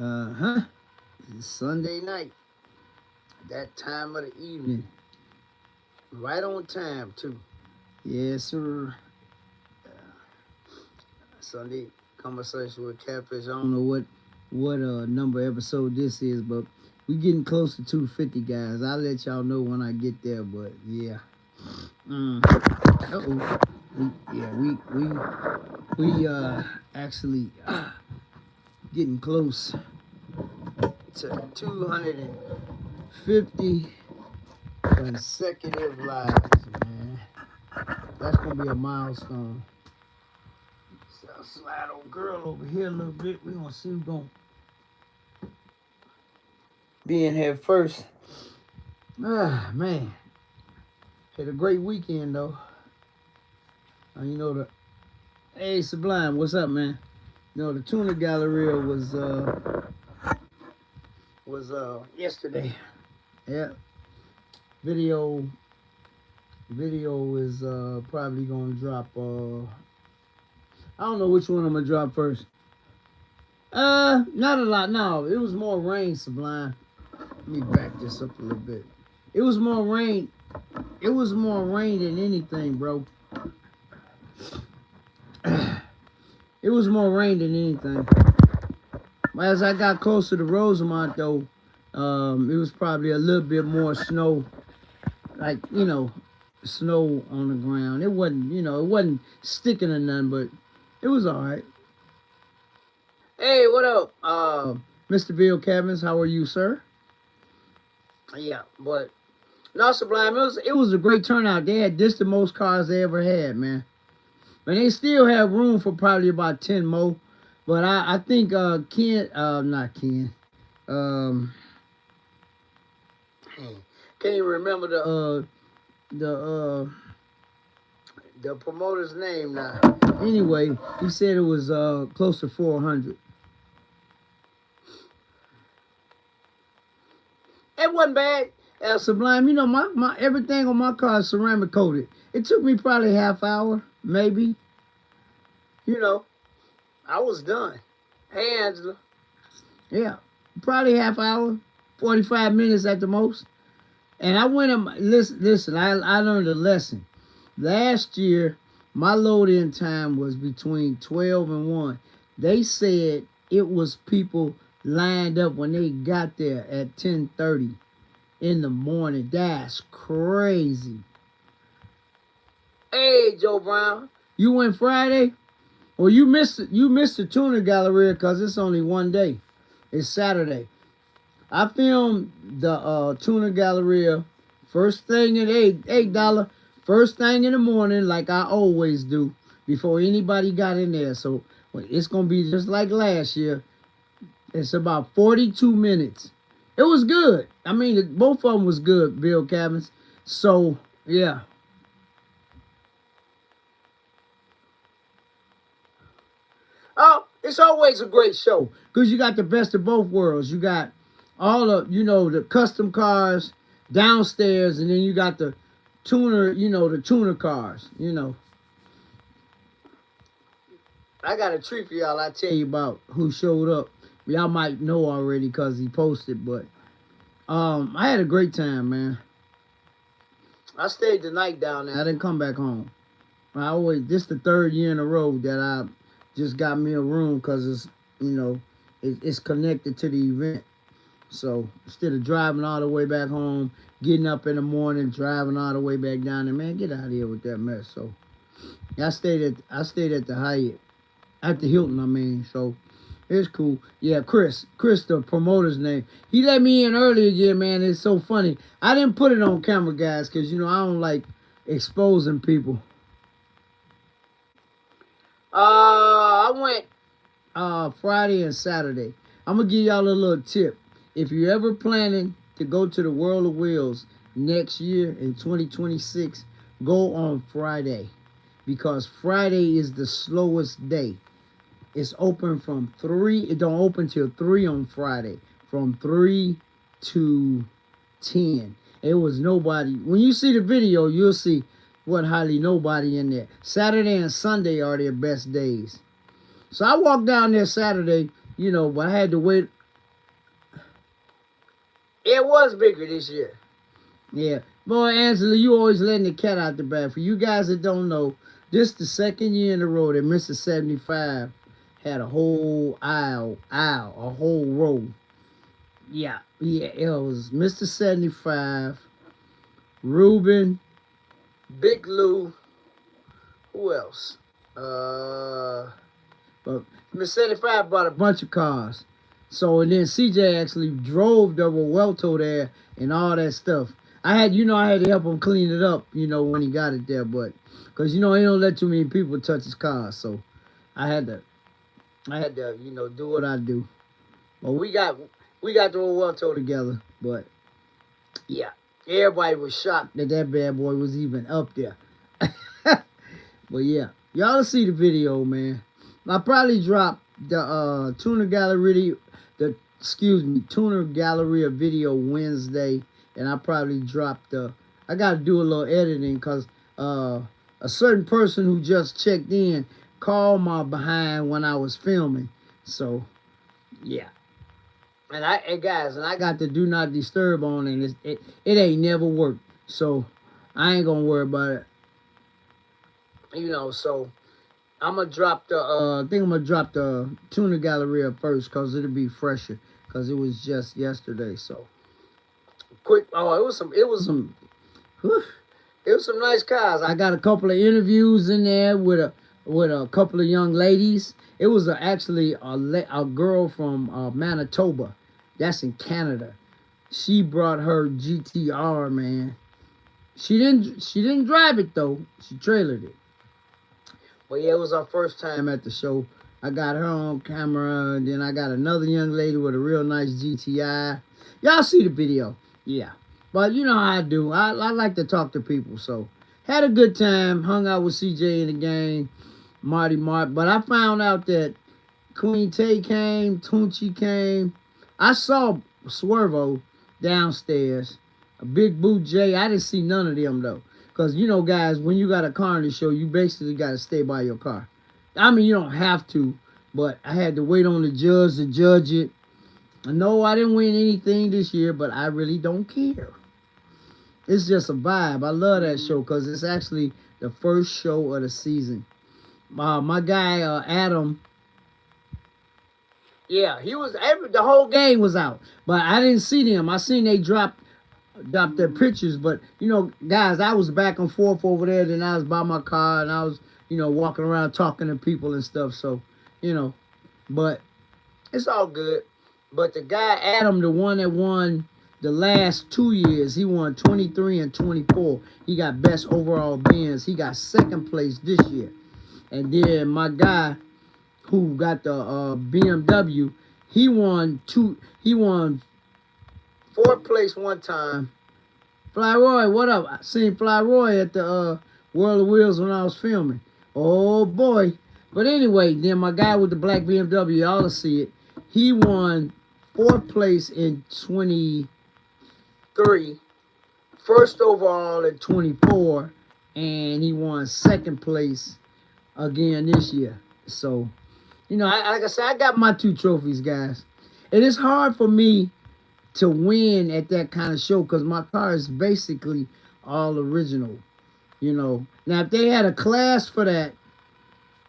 Uh-huh. It's Sunday night. That time of the evening. Right on time, too. Yes, sir. Sunday Conversation with Catfish. I don't know what number episode this is, but we getting close to 250, guys. I'll let y'all know when I get there, but yeah. Uh-oh. We actually getting close to 250 consecutive lives, man. That's gonna be a milestone. So I'll slide old girl over here a little bit. We're gonna see who's gonna be in here first. Man. Had a great weekend though. You know the hey Sublime, what's up, man? You know the tuna galleria was yesterday. Yeah. Video is probably gonna drop I don't know which one I'm gonna drop first. Not a lot. No, it was more rain, Sublime. Let me back this up a little bit. It was more rain. It was more rain than anything, bro. It was more rain than anything. As I got closer to Rosamond, though, it was probably a little bit more snow. Like, snow on the ground. It wasn't, it wasn't sticking or nothing, but it was all right. Hey, what up? Mr. Bill Cabins, how are you, sir? Yeah, but no, Sublime, it was a great turnout. They had the most cars they ever had, man. But they still have room for probably about 10 more. But I think not Ken. Can't even remember the promoter's name now. Anyway, he said it was close to 400. It wasn't bad. Sublime, my everything on my car is ceramic coated. It took me probably half hour, maybe. I was done. Hey, Angela. Yeah, probably half hour, 45 minutes at the most. And I went and listen. I learned a lesson. Last year, my load-in time was between 12 and 1. They said it was people lined up when they got there at 10:30 in the morning. That's crazy. Hey, Joe Brown, you went Friday? Well, you missed the tuna galleria because it's only one day. It's Saturday. I filmed the tuna galleria first thing at $8, first thing in the morning, like I always do, before anybody got in there. So it's gonna be just like last year. It's about 42 minutes. It was good. I mean, both of them was good, Bill Cabins. So yeah. Oh, it's always a great show because you got the best of both worlds. You got all of, the custom cars downstairs, and then you got the tuner, the tuner cars, I got a treat for y'all. I tell you about who showed up. Y'all might know already because he posted, but I had a great time, man. I stayed the night down there. I didn't come back home. This the third year in a row that I just got me a room because it's, it's connected to the event. So instead of driving all the way back home, getting up in the morning, driving all the way back down there, man, get out of here with that mess. So I stayed at the Hyatt, at the Hilton, I mean. So it's cool. Yeah, Chris, the promoter's name. He let me in early again, man. It's so funny. I didn't put it on camera, guys, because, I don't like exposing people. I went Friday and Saturday. I'm going to give y'all a little tip. If you're ever planning to go to the World of Wheels next year in 2026, go on Friday. Because Friday is the slowest day. It's open from 3. It don't open till 3 on Friday. From 3 to 10. It was nobody. When you see the video, you'll see what hardly nobody in there. Saturday and Sunday are their best days. So I walked down there Saturday, but I had to wait It was bigger this year. Yeah. Boy, Angela, you always letting the cat out the bag. For you guys that don't know, this the second year in a row that Mr. 75 had a whole a whole row. Yeah, it was Mr. 75, Ruben, Big Lou, who else? But Mr. 75 bought a bunch of cars. So, and then CJ actually drove the Welto there and all that stuff. I had to help him clean it up, when he got it there, but, because, he don't let too many people touch his car, so I had to, do what I do. But we got the whole Welto together, but, yeah, everybody was shocked that bad boy was even up there. But, yeah, y'all see the video, man. I probably dropped the Tuner Galleria video Wednesday, and I probably dropped I got to do a little editing because a certain person who just checked in called my behind when I was filming. So, yeah. And I got the do not disturb on, and it ain't never worked. So, I ain't going to worry about it. So I'm gonna drop I think I'm gonna drop the Tuner Galleria first because it'll be fresher because it was just yesterday. So quick. Oh, it was some nice cars. I got a couple of interviews in there with a couple of young ladies. It was actually a girl from Manitoba, that's in Canada. She brought her GTR, man. She didn't drive it though. She trailered it. Well, yeah, it was our first time at the show. I got her on camera, and then I got another young lady with a real nice GTI. Y'all see the video. Yeah. But you know how I do. I like to talk to people, so had a good time. Hung out with CJ in the gang, Marty Mart. But I found out that Queen Tay came, Tunchi came. I saw Swervo downstairs. A Big Boot J. I didn't see none of them, though. Because, guys, when you got a car in the show, you basically got to stay by your car. I mean, you don't have to, but I had to wait on the judge to judge it. No, I didn't win anything this year, but I really don't care. It's just a vibe. I love that show because it's actually the first show of the season. My guy, Adam, yeah, the whole gang was out, but I didn't see them. I seen they dropped their pictures, but guys, I was back and forth over there, then I was by my car and I was walking around talking to people and stuff, so but it's all good. But the guy Adam, the one that won the last 2 years, he won 23 and 24. He got best overall bins. He got second place this year. And then my guy who got the BMW, he won fourth place one time. Fly Roy, what up? I seen Fly Roy at the World of Wheels when I was filming. Oh boy. But anyway, then my guy with the black BMW, y'all will see it. He won fourth place in 23, first overall in 24, and he won second place again this year. So, like I said, I got my 2 trophies, guys. And it's hard for me to win at that kind of show because my car is basically all original. Now, if they had a class for that,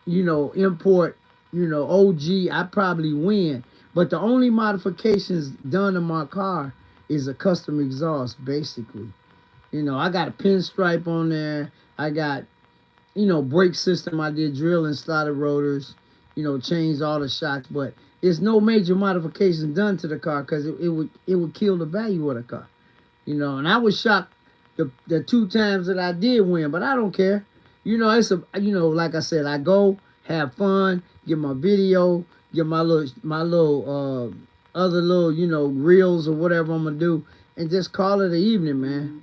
import, OG, I'd probably win. But the only modifications done to my car is a custom exhaust, basically. I got a pinstripe on there. I got, brake system. I did drill and slotted rotors, changed all the shocks. But there's no major modifications done to the car because it would kill the value of the car. And I was shocked the 2 times that I did win, but I don't care. It's like I said, I go, have fun, get my video, get my little other little, reels or whatever I'm gonna do, and just call it an evening, man.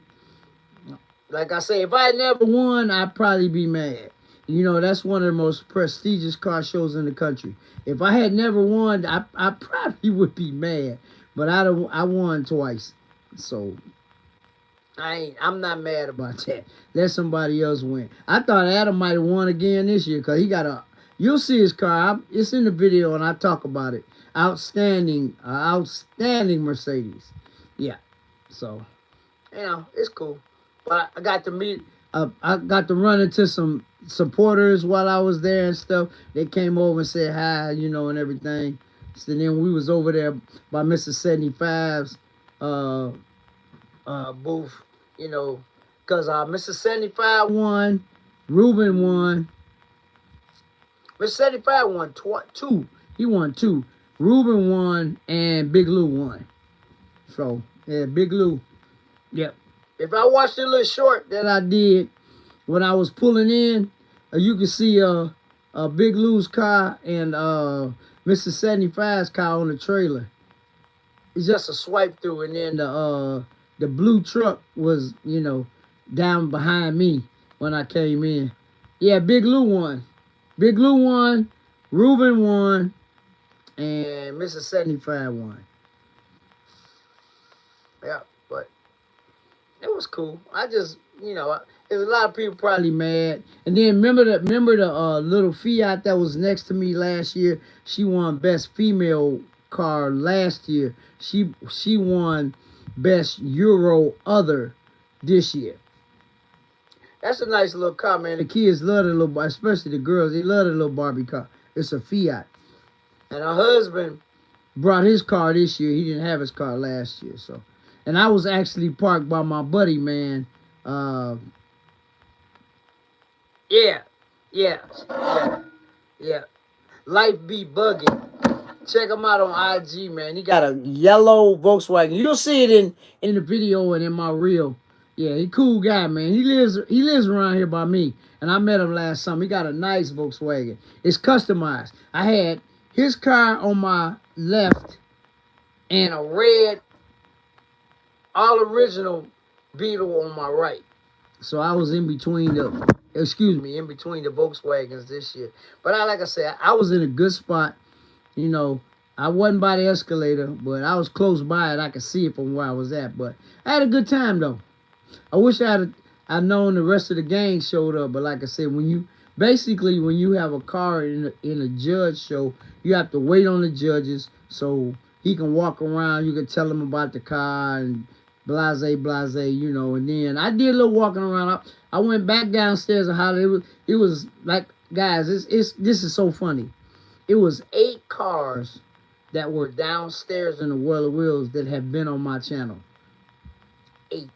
Like I say, if I never won, I'd probably be mad. That's one of the most prestigious car shows in the country. If I had never won, I probably would be mad. But I won twice, so I'm not mad about that. Let somebody else win. I thought Adam might have won again this year because he got you'll see his car. It's in the video and I talk about it. Outstanding Mercedes. Yeah. So, it's cool. But I got to meet, I got to run into some supporters while I was there and stuff. They came over and said hi, and everything. So then we was over there by Mr. 75's uh, booth, because Mr. 75 won, Ruben won, Mr. 75 won two. He won two. Ruben won and Big Lou won. So, yeah, Big Lou. Yep. If I watched the little short that I did when I was pulling in, you can see Big Lou's car and Mr. 75's car on the trailer. It's just a swipe through, and then the blue truck was, down behind me when I came in. Yeah, Big Lou won. Big Lou won, Ruben won, and Mr. 75 won. Yeah, but it was cool. I just, there's a lot of people probably mad. And then remember the little Fiat that was next to me last year? She won best female car last year. She won best Euro other this year. That's a nice little car, man. The kids love the little, especially the girls. They love the little Barbie car. It's a Fiat. And her husband brought his car this year. He didn't have his car last year, so. And I was actually parked by my buddy, man. Yeah. Life be bugging. Check him out on IG, man. He got a yellow Volkswagen. You'll see it in the video and in my reel. Yeah, he cool guy, man. He lives around here by me. And I met him last summer. He got a nice Volkswagen. It's customized. I had his car on my left and a red all original Beetle on my right. So I was in between the Volkswagens this year. But like I said, I was in a good spot. I wasn't by the escalator, but I was close by it. I could see it from where I was at. But I had a good time, though. I wish I'd known the rest of the gang showed up. But like I said, when you have a car in a judge show, you have to wait on the judges so he can walk around. You can tell him about the car and blase, and then I did a little walking around. I went back downstairs and hollered. It was like, guys, this is so funny. It was 8 cars that were downstairs in the World of Wheels that have been on my channel. 8.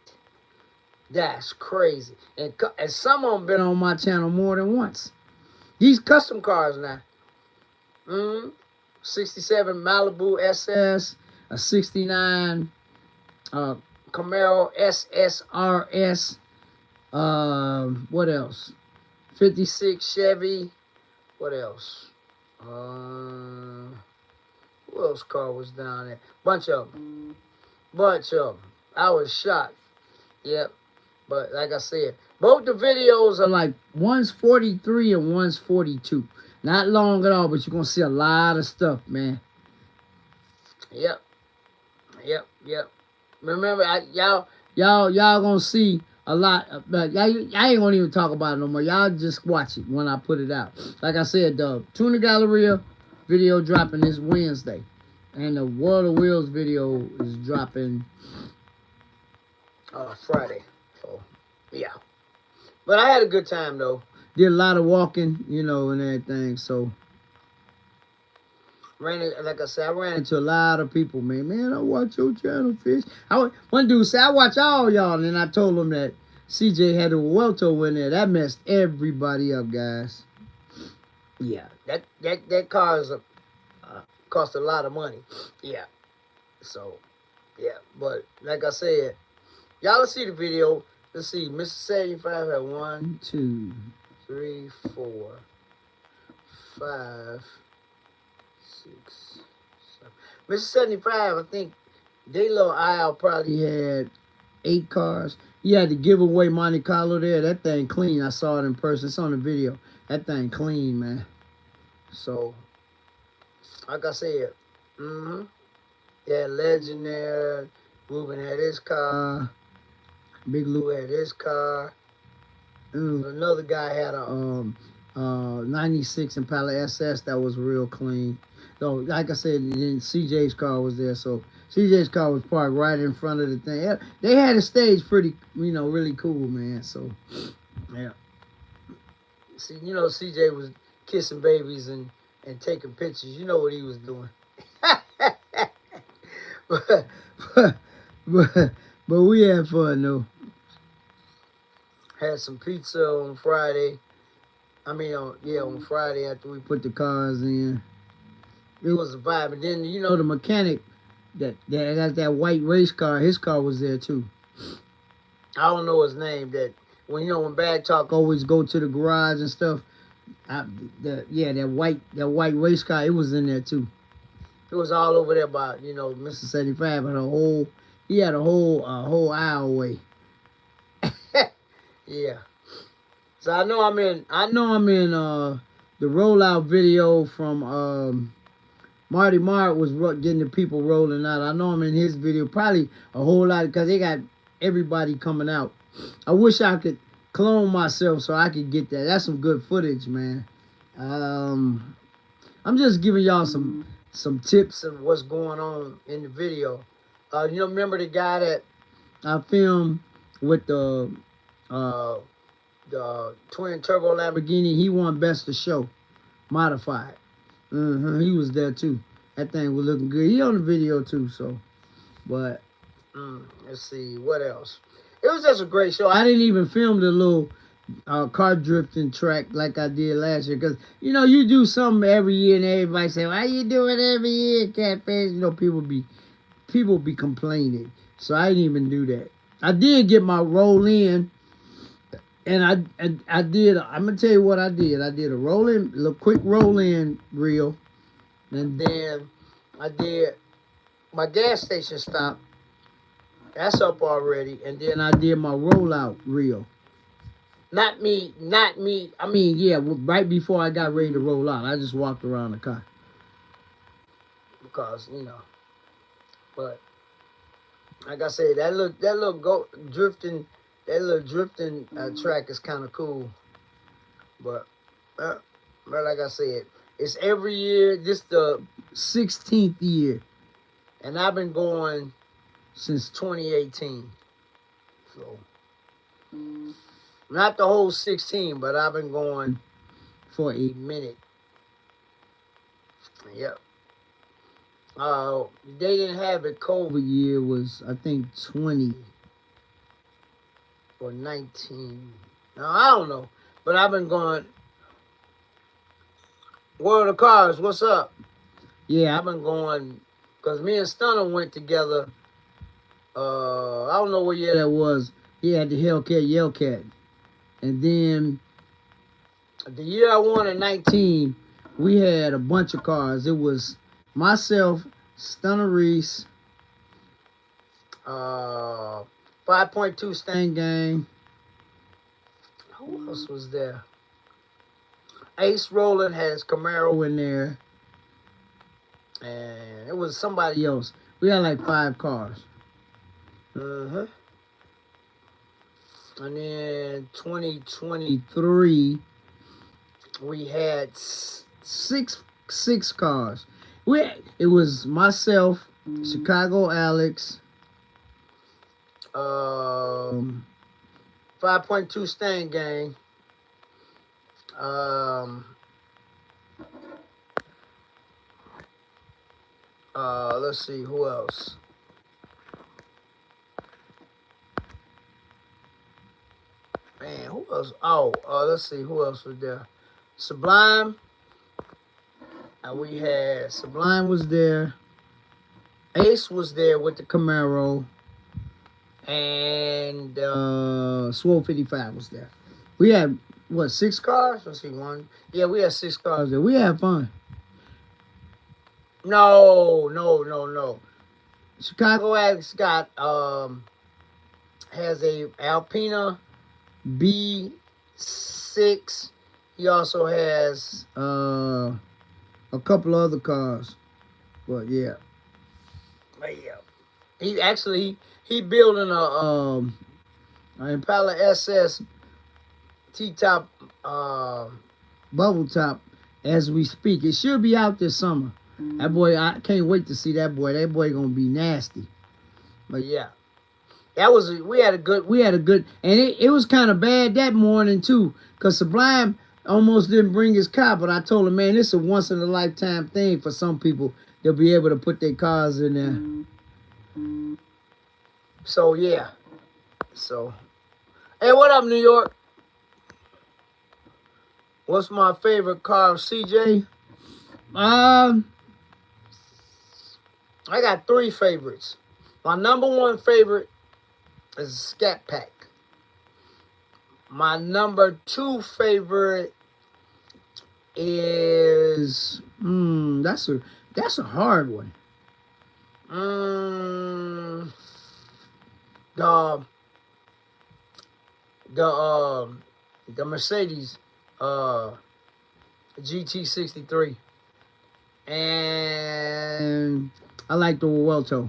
That's crazy. And some of them been on my channel more than once. These custom cars now. 67 Malibu SS, a 69 Camaro SSRS. What else? 56 Chevy. What else? Who else car was down there? Bunch of them. I was shocked. Yep. But like I said, both the videos are like one's 43 and one's 42. Not long at all, but you're gonna see a lot of stuff, man. Yep. Remember, y'all gonna see a lot. But I ain't gonna even talk about it no more. Y'all just watch it when I put it out. Like I said, the Tuna Galleria video dropping this Wednesday, and the World of Wheels video is dropping Friday. So yeah, but I had a good time though. Did a lot of walking, and everything. So like I said, I ran into a lot of people, man. Man, I watch your channel, Fish. One dude said, I watch all y'all. And then I told him that CJ had a Welto in there. That messed everybody up, guys. Yeah, that car cost a lot of money. Yeah. So, yeah. But like I said, y'all see the video. Let's see. Mr. 75 had 1, 2, 3, 4, 5, 6, 7. Mr. 75, I think they little aisle probably had 8 cars. You had to give away Monte Carlo there. That thing clean. I saw it in person. It's on the video. That thing clean, man. So, like I said, yeah, Legend there. Ruben had his car. Big Lou had his car. Another guy had a 96 Impala SS that was real clean. So, like I said, then CJ's car was there. So, CJ's car was parked right in front of the thing. Yeah, they had a stage pretty, really cool, man. So, yeah. See, CJ was kissing babies and taking pictures. You know what he was doing. but, but, but we had fun, though. Had some pizza on Friday. On Friday after we put the cars in. It was a vibe. And then, the mechanic that got that white race car, his car was there too. I don't know his name. That when Bad Talk always go to the garage and stuff. That white race car, it was in there too. It was all over there by Mr. 75 and he had a whole aisle away. Yeah. So I know I'm in the rollout video from Marty Mart was getting the people rolling out. I know I'm in his video, probably a whole lot because they got everybody coming out. I wish I could clone myself so I could get that. That's some good footage, man. I'm just giving y'all some tips of what's going on in the video. Remember the guy that I filmed with the twin turbo Lamborghini? He won Best of Show, modified. He was there too. That thing was looking good. He on the video too. So, but let's see what else. It was just a great show. I didn't even film the little car drifting track like I did last year because you do something every year and everybody say, "Why you doing every year, Catfish?" People be complaining. So I didn't even do that. I did get my roll in. And I did. I'm gonna tell you what I did. I did a quick roll in reel, and then I did my gas station stop. That's up already, and then I did my rollout reel. Not me. I mean, yeah, right before I got ready to roll out, I just walked around the car because But like I said, that little drifting. That little drifting track is kind of cool. But like I said, it's every year. This the 16th year. And I've been going since 2018. So, not the whole 16, but I've been going for a minute. Yep. They didn't have it COVID year was, I think, 20. Or 19. Now, I don't know. But I've been going, World of Cars, what's up? Yeah, I've been going, because me and Stunner went together. I don't know what year that was. He had the Hellcat Yellcat. And then, the year I won in 19, we had a bunch of cars. It was myself, Stunner Reese, 5.2 Stain Gang. Who else was there? Ace Roland has Camaro in there. And it was somebody else. We had like 5 cars. And then 2023, we had six cars. It was myself, Chicago Alex, 5.2 Stain Gang. Let's see who else. Man, who else? Let's see who else was there. Sublime. We had Sublime was there. Ace was there with the Camaro. And Swole 55 was there. We had, 6 cars? Let's see, one. Yeah, we had 6 cars there. We had fun. No. Chicago Alex got, has a Alpina B6. He also has, a couple other cars. But, yeah. He building a Impala SS T-top bubble top as we speak. It should be out this summer. That boy, I can't wait to see that boy. That boy gonna be nasty. But yeah, we had a good, and it was kind of bad that morning too, cause Sublime almost didn't bring his car. But I told him, man, this is a once in a lifetime thing for some people. They'll be able to put their cars in there. So yeah, so hey, what up, New York? What's my favorite car, CJ? I got 3 favorites. My number 1 favorite is a Scat Pack. My number 2 favorite is that's a hard one. The Mercedes GT63, and I like the Welto.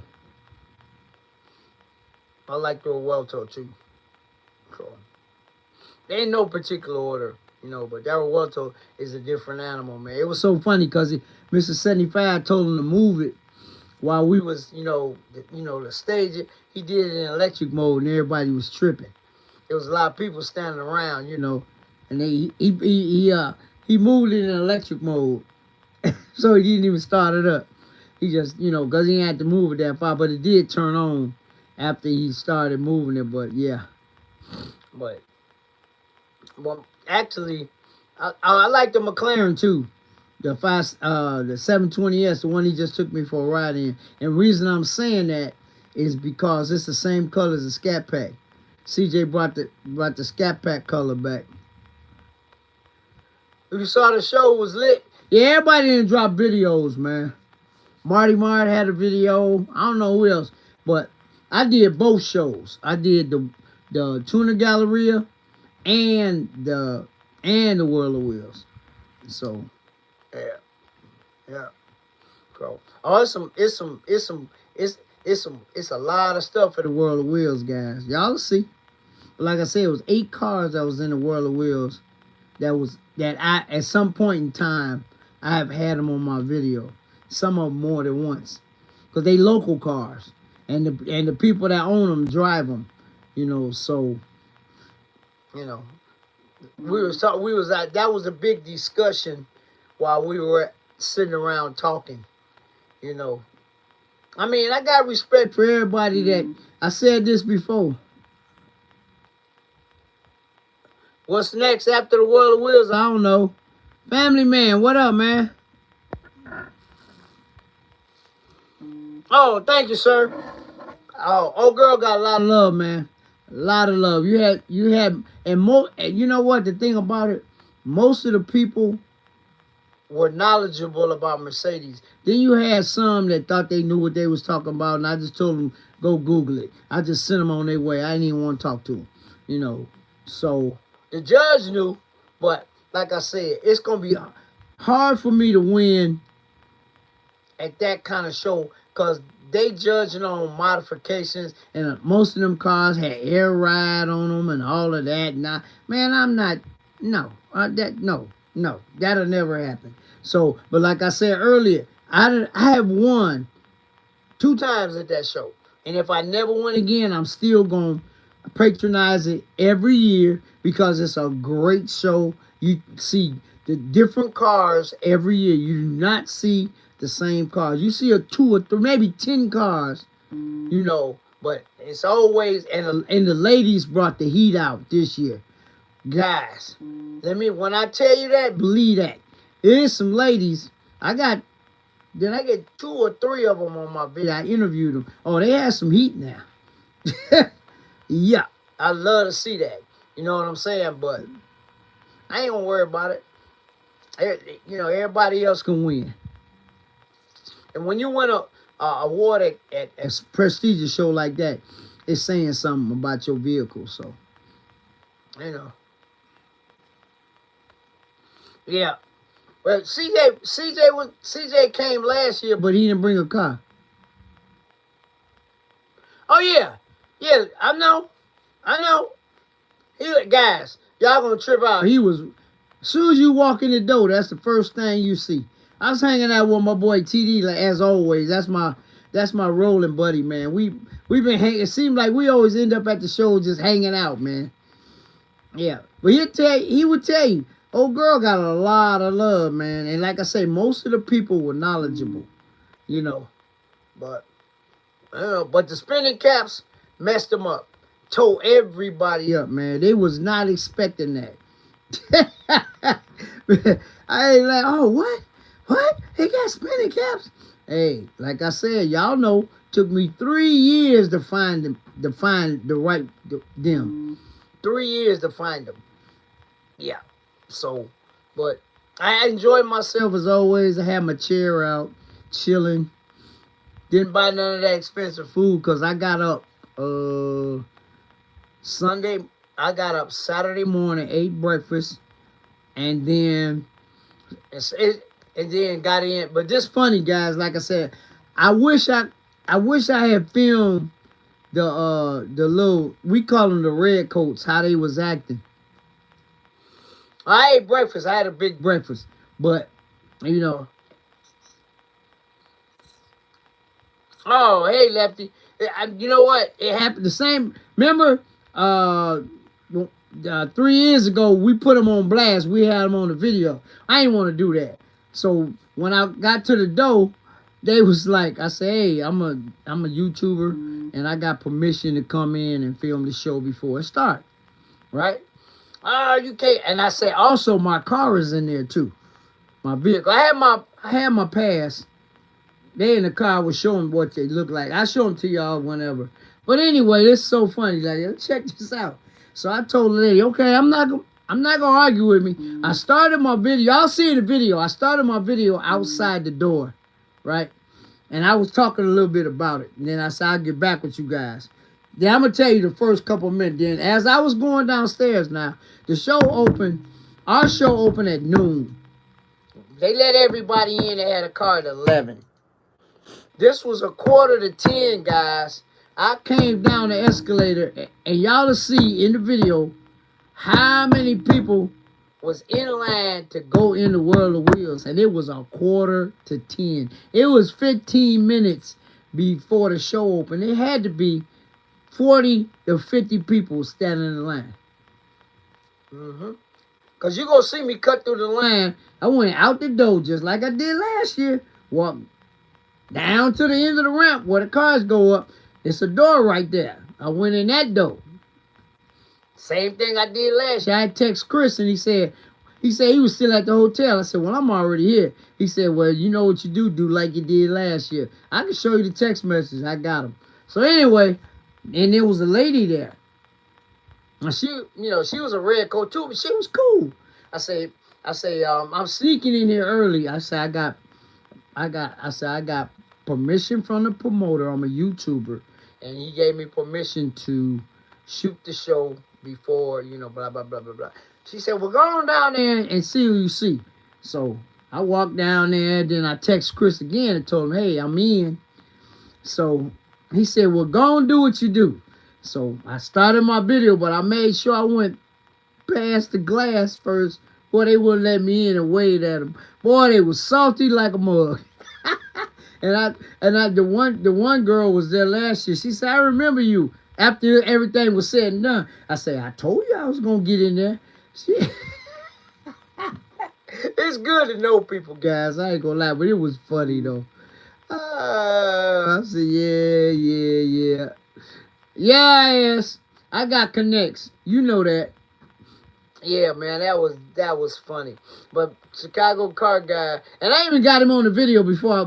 I like the Welto too. So there ain't no particular order, but that Welto is a different animal, man. It was so funny because Mr. 75 told him to move it while we was, to stage it. He did it in electric mode and everybody was tripping. There was a lot of people standing around, and he moved it in electric mode. So he didn't even start it up. He just, because he had to move it that far, but it did turn on after he started moving it. But yeah, well, actually, I like the McLaren too, the 720S, the one he just took me for a ride in. And the reason I'm saying that is because it's the same color as the Scat Pack. CJ brought the Scat Pack color back. If you saw the show, it was lit. Yeah, everybody didn't drop videos, man. Marty Mart had a video. I don't know who else, but I did both shows. I did the Tuna Galleria and the World of Wheels. So yeah. So it's a lot of stuff for the World of Wheels, guys. Y'all will see. Like I said, it was 8 cars that was in the World of Wheels. That I at some point in time I have had them on my video. Some of them more than once, because they local cars, and the people that own them drive them. So that was a big discussion while we were sitting around talking. I mean, I got respect for everybody that I said this before. What's next after the World of Wheels? I don't know. Family Man, what up, man? Oh, thank you, sir. Oh, old girl got a lot of love, man. A lot of love. You had, and you know what? The thing about it, most of the people were knowledgeable about Mercedes. Then you had some that thought they knew what they was talking about, and I just told them, go Google it. I just sent them on their way. I didn't even want to talk to them, So the judge knew, but like I said, it's going to be hard for me to win at that kind of show, because they judging on modifications, and most of them cars had air ride on them and all of that. Now, man, I'm not, no, that'll never happen. So, but like I said earlier, I have won 2 times at that show, and if I never win again, I'm still going to patronize it every year, because it's a great show. You see the different cars every year. You do not see the same cars. You see 2 or 3, maybe 10 cars, but it's always, and the ladies brought the heat out this year. Guys, when I tell you that, believe that. There's some ladies, I get 2 or 3 of them on my video. I interviewed them. Oh, they have some heat now. Yeah, I love to see that. You know what I'm saying? But I ain't gonna worry about it. Everybody else can win. And when you win a award at a prestigious show like that, it's saying something about your vehicle. So, yeah. Well, CJ came last year, but he didn't bring a car. Oh yeah, I know. Guys, y'all gonna trip out. As soon as you walk in the door, that's the first thing you see. I was hanging out with my boy TD, like, as always. That's my rolling buddy, man. We've been hanging. It seems like we always end up at the show just hanging out, man. Yeah, but he would tell you, old girl got a lot of love, man. And like I say, most of the people were knowledgeable, you know. But but the spinning caps messed them up. Tore everybody up, man. They was not expecting that. I ain't like, oh, what? What? He got spinning caps? Hey, like I said, y'all know, took me 3 years to find them, to find the right them. 3 years to find them. Yeah. So, but I enjoyed myself as always. I had my chair out, chilling. Didn't buy none of that expensive food because I got up Sunday. I got up Saturday morning, ate breakfast, and then got in. But this funny, guys. Like I said, I wish I had filmed the little, we call them the red coats, how they was acting. I ate breakfast. I had a big breakfast, but you know. Oh, hey, Lefty. You know what? It happened the same. Remember, 3 years ago, we put them on blast. We had them on the video. I didn't want to do that. So when I got to the door, they was like, I said, hey, I'm a YouTuber, and I got permission to come in and film the show before it starts. Right? You can't. And I said, also, my car is in there, too. My vehicle. I had my pass. They in the car was showing what they look like. I show them to y'all whenever. But anyway, this is so funny. Like, check this out. So I told the lady, okay, I'm not gonna argue with me. I started my video. Y'all see the video. I started my video outside the door, right? And I was talking a little bit about it. And then I said, I'll get back with you guys. Then I'm gonna tell you the first couple of minutes. Then as I was going downstairs now, the show opened. Our show opened at noon. They let everybody in that had a car at 11. This was 9:45, guys. I came down the escalator, and y'all will see in the video how many people was in line to go in the World of Wheels, and it was 9:45. It was 15 minutes before the show opened. It had to be 40 to 50 people standing in line. Because you're going to see me cut through the line. I went out the door just like I did last year. Walked down to the end of the ramp where the cars go up. It's a door right there. I went in that door. Same thing I did last year. I text Chris and he said he was still at the hotel. I said, well, I'm already here. He said, well, you know what you do like you did last year. I can show you the text message. I got them. So anyway, and there was a lady there. And she was a red coat too, but she was cool. I say, I'm sneaking in here early. I said, I got permission from the promoter. I'm a YouTuber, and he gave me permission to shoot the show before, blah, blah, blah, blah, blah. She said, well, go on down there and see who you see. So I walked down there, then I text Chris again and told him, hey, I'm in. So he said, well, go and do what you do. So I started my video, but I made sure I went past the glass first. Boy, they wouldn't let me in and wave at them. Boy, they was salty like a mug. The one girl was there last year. She said, I remember you. After everything was said and done, I said, I told you I was gonna get in there. It's good to know people, guys. I ain't gonna lie, but it was funny though. I said, yeah. Yes, I got connects. You know that. Yeah, man, that was funny. But Chicago car guy, and I even got him on the video before I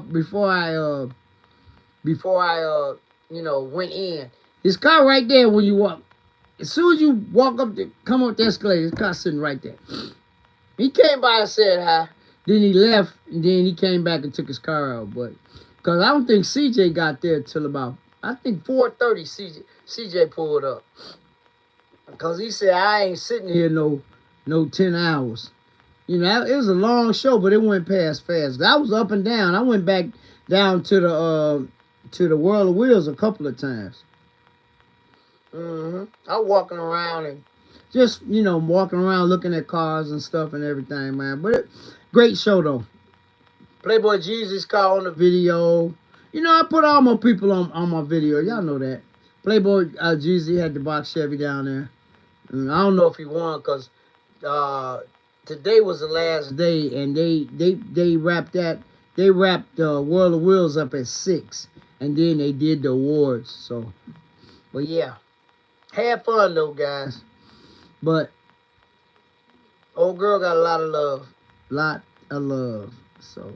went in. His car right there when you walk. As soon as you walk up come up the escalator, his car sitting right there. He came by and said hi. Then he left, and then he came back and took his car out. But because I don't think CJ got there till about, I think 4:30 CJ pulled up. Because he said, I ain't sitting here no 10 hours. It was a long show, but it went past fast. I was up and down. I went back down to the World of Wheels a couple of times. I was walking around and just, walking around looking at cars and stuff and everything, man. But great show, though. Playboy Jesus car on the video. You know, I put all my people on my video. Y'all know that. Playboy Jeezy had the box Chevy down there. And I don't know if he won because today was the last day, and they wrapped that. They wrapped the World of Wheels up at 6, and then they did the awards. So, but yeah, have fun though, guys. But old girl got a lot of love, So,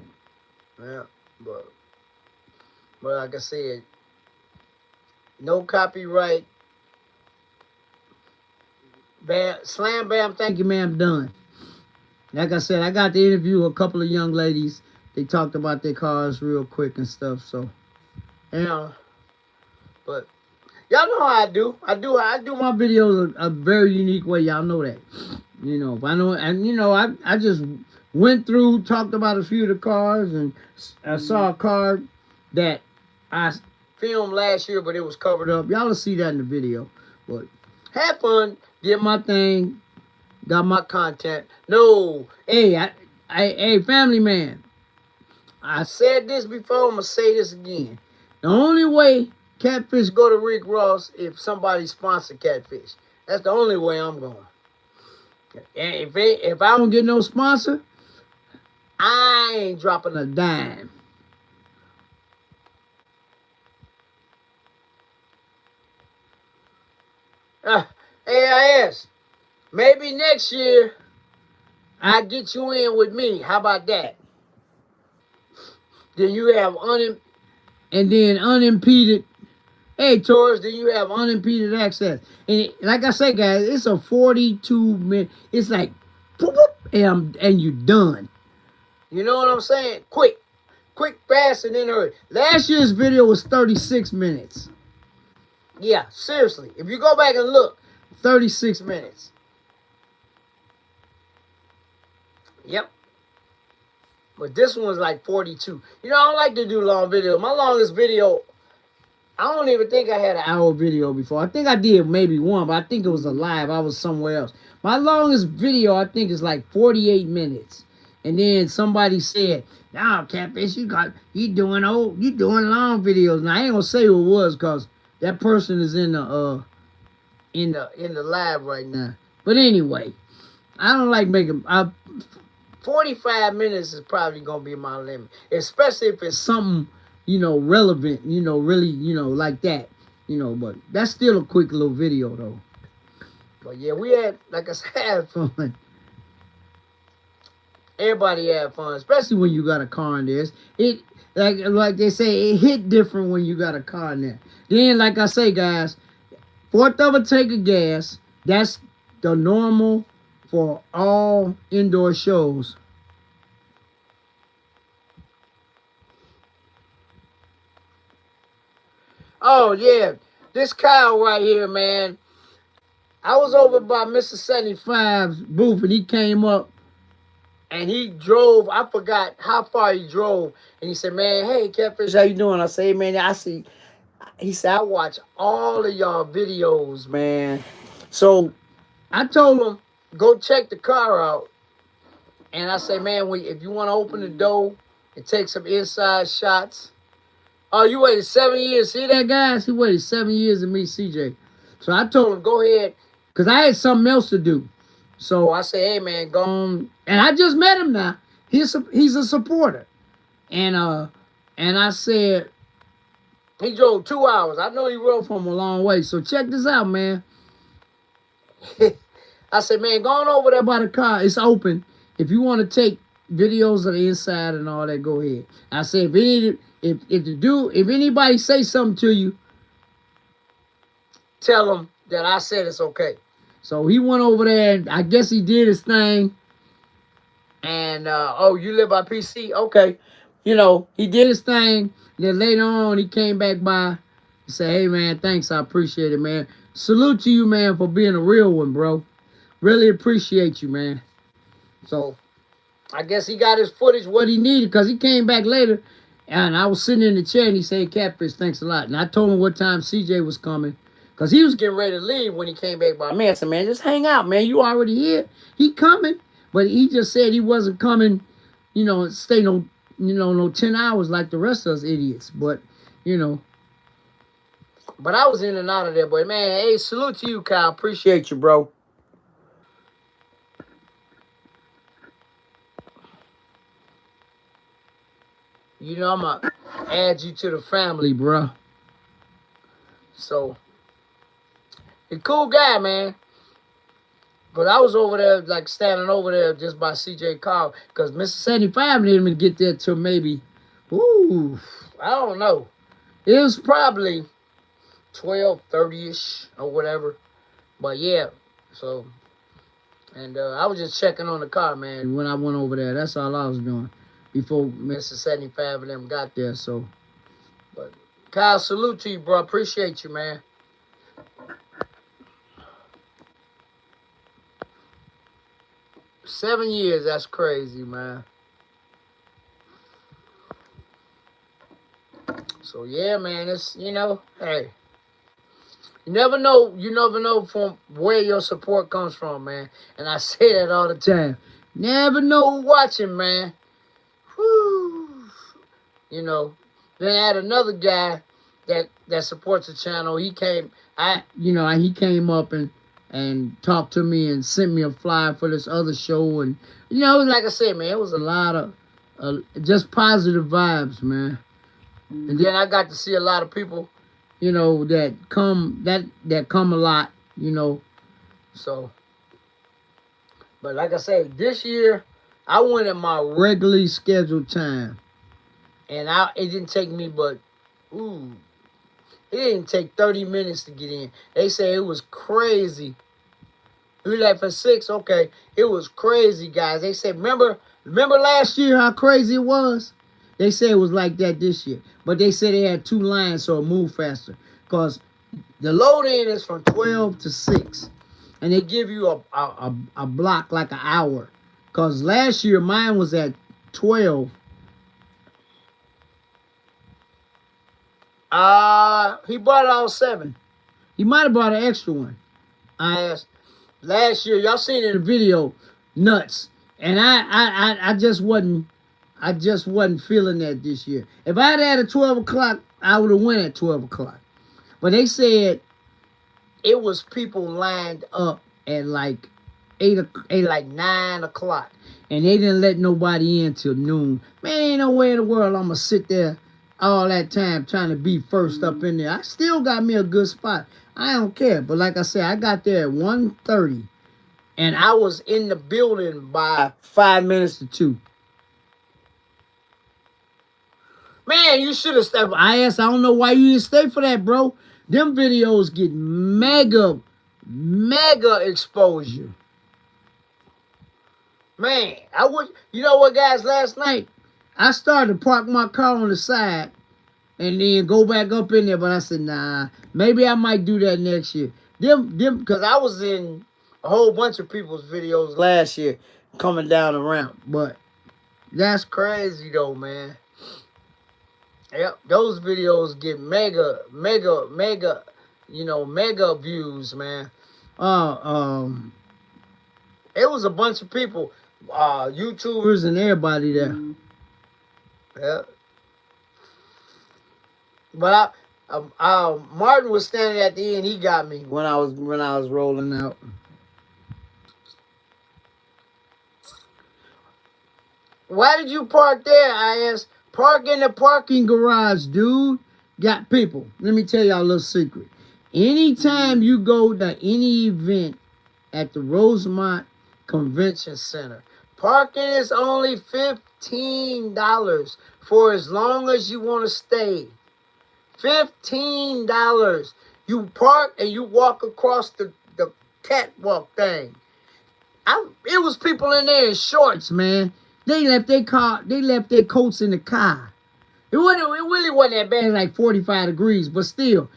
yeah, but like I said, no copyright. Bam, slam, bam, thank you, ma'am, done. Like I said, I got to interview a couple of young ladies. They talked about their cars real quick and stuff. So, you know, but y'all know how I do. I do my videos a very unique way. Y'all know that. You know, I know, and you know, I just went through, talked about a few of the cars, and I saw a car that I filmed last year, but it was covered up. Y'all will see that in the video. But have fun, did my thing, got my content. No, hey, hey, family man. I said this before, I'm gonna say this again. The only way Catfish go to Rick Ross if somebody sponsor Catfish. That's the only way I'm going. And if I don't get no sponsor, I ain't dropping a dime. AIS, maybe next year I get you in with me. How about that? Then you have unimpeded. Hey, Taurus, then you have unimpeded access. And like I said, guys, it's a 42-minute. It's like, boop, boop, and you're done. You know what I'm saying? Quick, fast, and then hurry. Last year's video was 36 minutes. Yeah, seriously. If you go back and look, 36 minutes. Yep. But this one was like 42. You know, I don't like to do long videos. My longest video, I don't even think I had an hour video before. I think I did maybe one, but I think it was a live. I was somewhere else. My longest video, I think, is like 48 minutes. And then somebody said, "Nah, Catfish, you doing long videos." Now I ain't gonna say who it was because that person is in the live right now. But anyway, I don't like making 45 minutes is probably gonna be my limit, especially if it's something, you know, relevant, you know, really, you know, like that, you know. But that's still a quick little video though. But yeah, we had, like I said, had fun. Everybody had fun, especially when you got a car in there. It like they say, it hit different when you got a car in there. Then, like I say, guys, 4th of a tank of gas. That's the normal for all indoor shows. Oh yeah, this Kyle right here, man. I was over by Mr. 75's booth, and he came up. And he drove, I forgot how far he drove. And he said, "Man, hey, Catfish, how you doing?" I say, "Hey, man, I see." He said, "I watch all of y'all videos, man." So I told him, go check the car out. And I say, "Man, if you want to open the door and take some inside shots." Oh, you waited 7 years. See that, guys? He waited 7 years to meet CJ. So I told him, go ahead, because I had something else to do. So I said, "Hey, man, go on." And I just met him now. He's a supporter. And I said, he drove 2 hours. I know he rode from a long way. So check this out, man. I said, "Man, go on over there by the car. It's open. If you want to take videos of the inside and all that, go ahead." I said, if anybody say something to you, tell them that I said it's okay. So he went over there, and I guess he did his thing. And, oh, you live by PC? Okay. You know, he did his thing. Then later on, he came back by. He said, "Hey, man, thanks. I appreciate it, man. Salute to you, man, for being a real one, bro. Really appreciate you, man." So I guess he got his footage, what he needed, because he came back later. And I was sitting in the chair, and he said, "Catfish, thanks a lot." And I told him what time CJ was coming, because he was getting ready to leave when he came back by me. I said, "Man, just hang out, man. You already here. He coming." But he just said he wasn't coming, you know, stay no no 10 hours like the rest of us idiots. But, you know. But I was in and out of there. But, man, hey, salute to you, Kyle. Appreciate you, bro. You know, I'm going to add you to the family, bro. So, a cool guy, man. But I was over there, like, standing over there just by CJ Carl. Because Mr. 75 didn't even get there till maybe, I don't know. It was probably 12:30-ish or whatever. But, yeah, so... And I was just checking on the car, man, when I went over there. That's all I was doing before Mr. 75 and them got there. So, but Kyle, salute to you, bro. Appreciate you, man. Seven years, that's crazy, man. So, yeah, man, it's, hey. You never know from where your support comes from, man. And I say that all the time. Never know who's watching, man. Whew. Then I had another guy that supports the channel. He came up and talked to me and sent me a flyer for this other show. And, like I said, man, it was a lot of just positive vibes, man. And then I got to see a lot of people that come a lot, So, but like I say, this year I went at my regularly scheduled time, and it didn't take me but, it didn't take 30 minutes to get in. They say it was crazy. We left at 6, okay. It was crazy, guys. They said, remember last year how crazy it was? They say it was like that this year. But they said they had 2 lines, so it moved faster. Because the load-in is from 12 to 6. And they give you a block like an hour. Because last year, mine was at 12. He bought all 7. He might have bought an extra one. I asked. Last year, y'all seen it in the video, nuts. And I just wasn't feeling that this year. If I had a 12 o'clock, I would have went at 12 o'clock. But they said it was people lined up at like 9 o'clock. And they didn't let nobody in till noon. Man, ain't no way in the world I'm going to sit there all that time trying to be first up in there. I still got me a good spot. I don't care. But like I said, I got there at 1:30. And I was in the building by 5 minutes to 2. Man, you should have stayed. I don't know why you didn't stay for that, bro. Them videos get mega exposure. Man, you know what, guys, last night, I started to park my car on the side and then go back up in there, but I said, nah, maybe I might do that next year. Because I was in a whole bunch of people's videos last year coming down the ramp, but that's crazy though, man. Yep, those videos get mega views, man. It was a bunch of people, YouTubers and everybody there. Yeah. But Martin was standing at the end. He got me when I was rolling out. Why did you park there? I asked. Park in the parking garage, dude. Got people. Let me tell y'all a little secret. Anytime you go to any event at the Rosemont Convention Center, parking is only $15 for as long as you want to stay. $15. You park and you walk across the catwalk thing. It was people in there in shorts, man. They left their coats in the car. It really wasn't that bad, like 45 degrees, but still.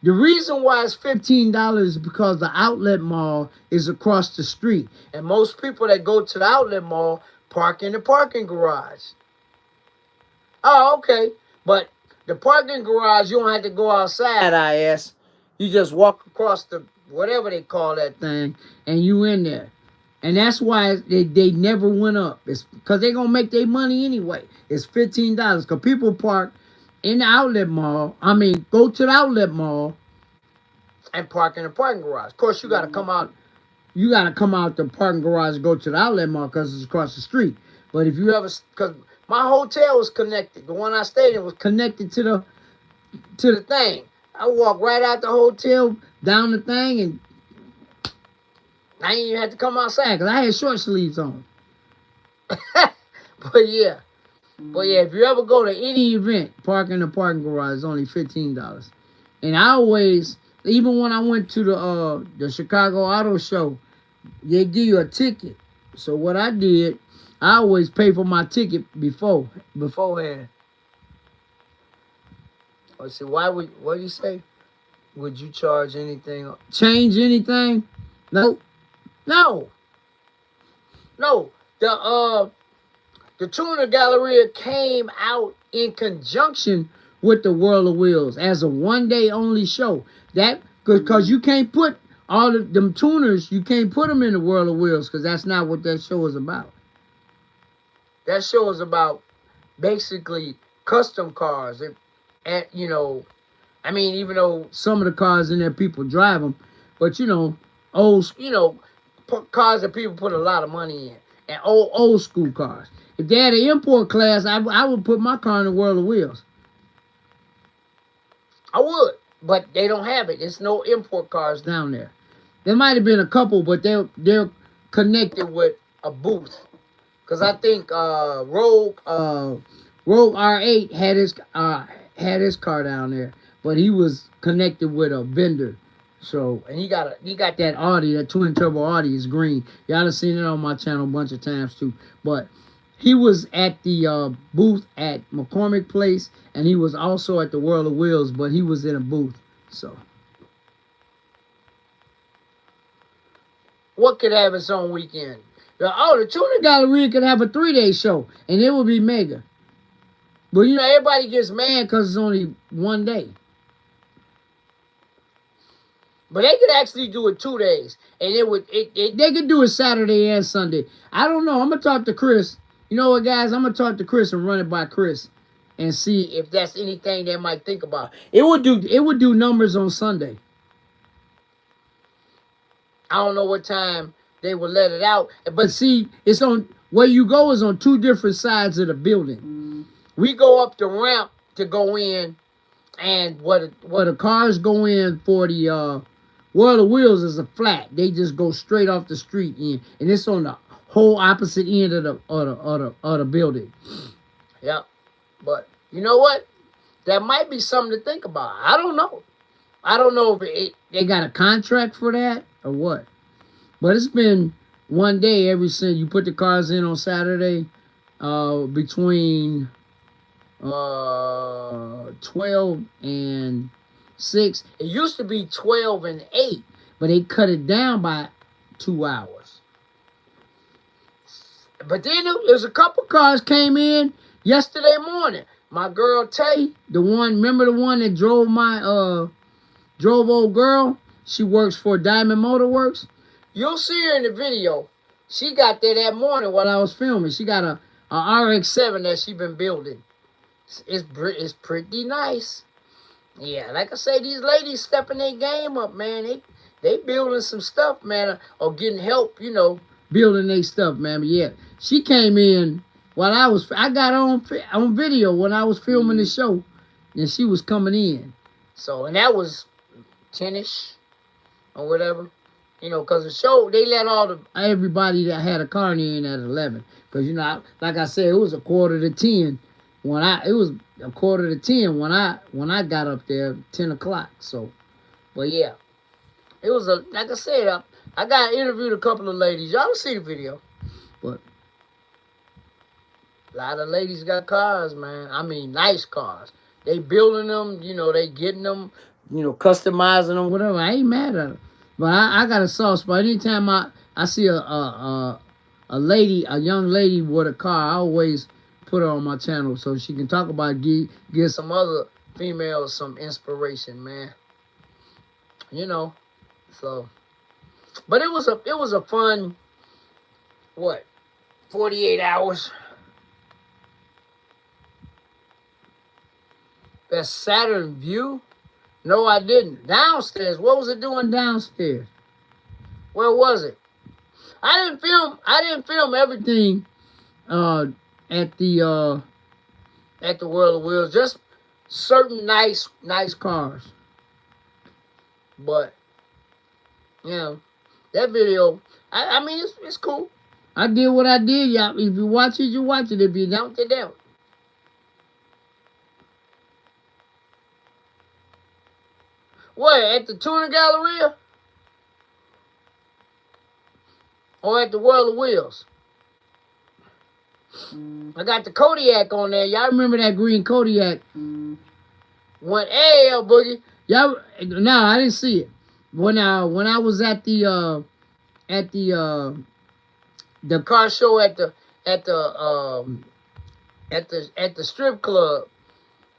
The reason why it's $15 is because the outlet mall is across the street. And most people that go to the outlet mall park in the parking garage. Oh, okay. But the parking garage, you don't have to go outside, You just walk across the, whatever they call that thing, and you in there. And that's why they never went up. It's because they're going to make their money anyway. It's $15. Because people park in the outlet mall. I mean, go to the outlet mall and park in the parking garage. Of course, you got to come out. You got to come out the parking garage and go to the outlet mall because it's across the street. But if you ever, because my hotel was connected. The one I stayed in was connected to the thing. I walked right out the hotel, down the thing, and I didn't even have to come outside because I had short sleeves on. But yeah. If you ever go to any event, park in the parking garage is only $15. And I always, even when I went to the Chicago Auto Show, they give you a ticket. So what I did, I always pay for my ticket beforehand. I said, what do you say? Would you charge anything? Change anything? No. The Tuna Galleria came out in conjunction with the World of Wheels as a one-day only show. That because you can't put all of them tuners, you can't put them in the World of Wheels because that's not what that show is about. That show is about basically custom cars. And I mean, even though some of the cars in there people drive them, but cars that people put a lot of money in, and old school cars. If they had an import class, I would put my car in the World of Wheels. I would, but they don't have it. There's no import cars down there. There might have been a couple, but they're connected with a booth. Cause I think Rogue R8 had his car down there, but he was connected with a vendor. So, and he got that Audi, that twin turbo Audi is green. Y'all have seen it on my channel a bunch of times too. But he was at the booth at McCormick Place, and he was also at the World of Wheels, but he was in a booth. So, what could have its own weekend? The Tuna Galleria could have a 3-day show, and it would be mega. But everybody gets mad because it's only one day. But they could actually do it 2 days, and they could do it Saturday and Sunday. I don't know. I'm gonna talk to Chris. You know what, guys? I'm gonna talk to Chris and run it by Chris, and see if that's anything they might think about. It would do numbers on Sunday. I don't know what time they would let it out, but see, it's on where you go is on 2 different sides of the building. We go up the ramp to go in, and where the cars go in for the World of Wheels is a flat. They just go straight off the street in, and it's on the whole opposite end of the building. Yeah, but you know what? That might be something to think about. I don't know. I don't know if they got a contract for that or what. But it's been one day ever since you put the cars in on Saturday, between 12 and 6. It used to be 12 and 8, but they cut it down by 2 hours. But then there's a couple cars came in yesterday morning. My girl Tay, remember the one that drove old girl? She works for Diamond Motor Works. You'll see her in the video. She got there that morning while I was filming. She got a RX-7 that she been building. It's pretty nice. Yeah, like I say, these ladies stepping their game up, man. They building some stuff, man, or getting help, building their stuff, man. But yeah, she came in while I got on video when I was filming the show, and she was coming in. So, and that was 10-ish or whatever. Because the show, they let everybody that had a car in at 11. Because, like I said, it was a quarter to 10. It was a quarter to 10 when I got up there, 10 o'clock. So, but yeah, it was like I said, I got interviewed a couple of ladies. Y'all see the video. But a lot of ladies got cars, man. I mean, nice cars. They building them, they getting them, customizing them, whatever. I ain't mad at them. But I got a soft spot. Anytime I see a young lady with a car, I always put her on my channel so she can talk about give some other females some inspiration, man. So, but it was a fun what, 48 hours. That Saturn view? No, I didn't. Downstairs. What was it doing downstairs? Where was it? I didn't film everything at the World of Wheels. Just certain nice cars. But you know, that video, I mean, it's cool. I did what I did, y'all. If you watch it, you watch it. If you don't, you don't. What, at the Tuna Galleria? Or at the World of Wheels? I got the Kodiak on there. Y'all remember that green Kodiak? When AL Boogie. Y'all, no, I didn't see it. When I was at the car show at the strip club,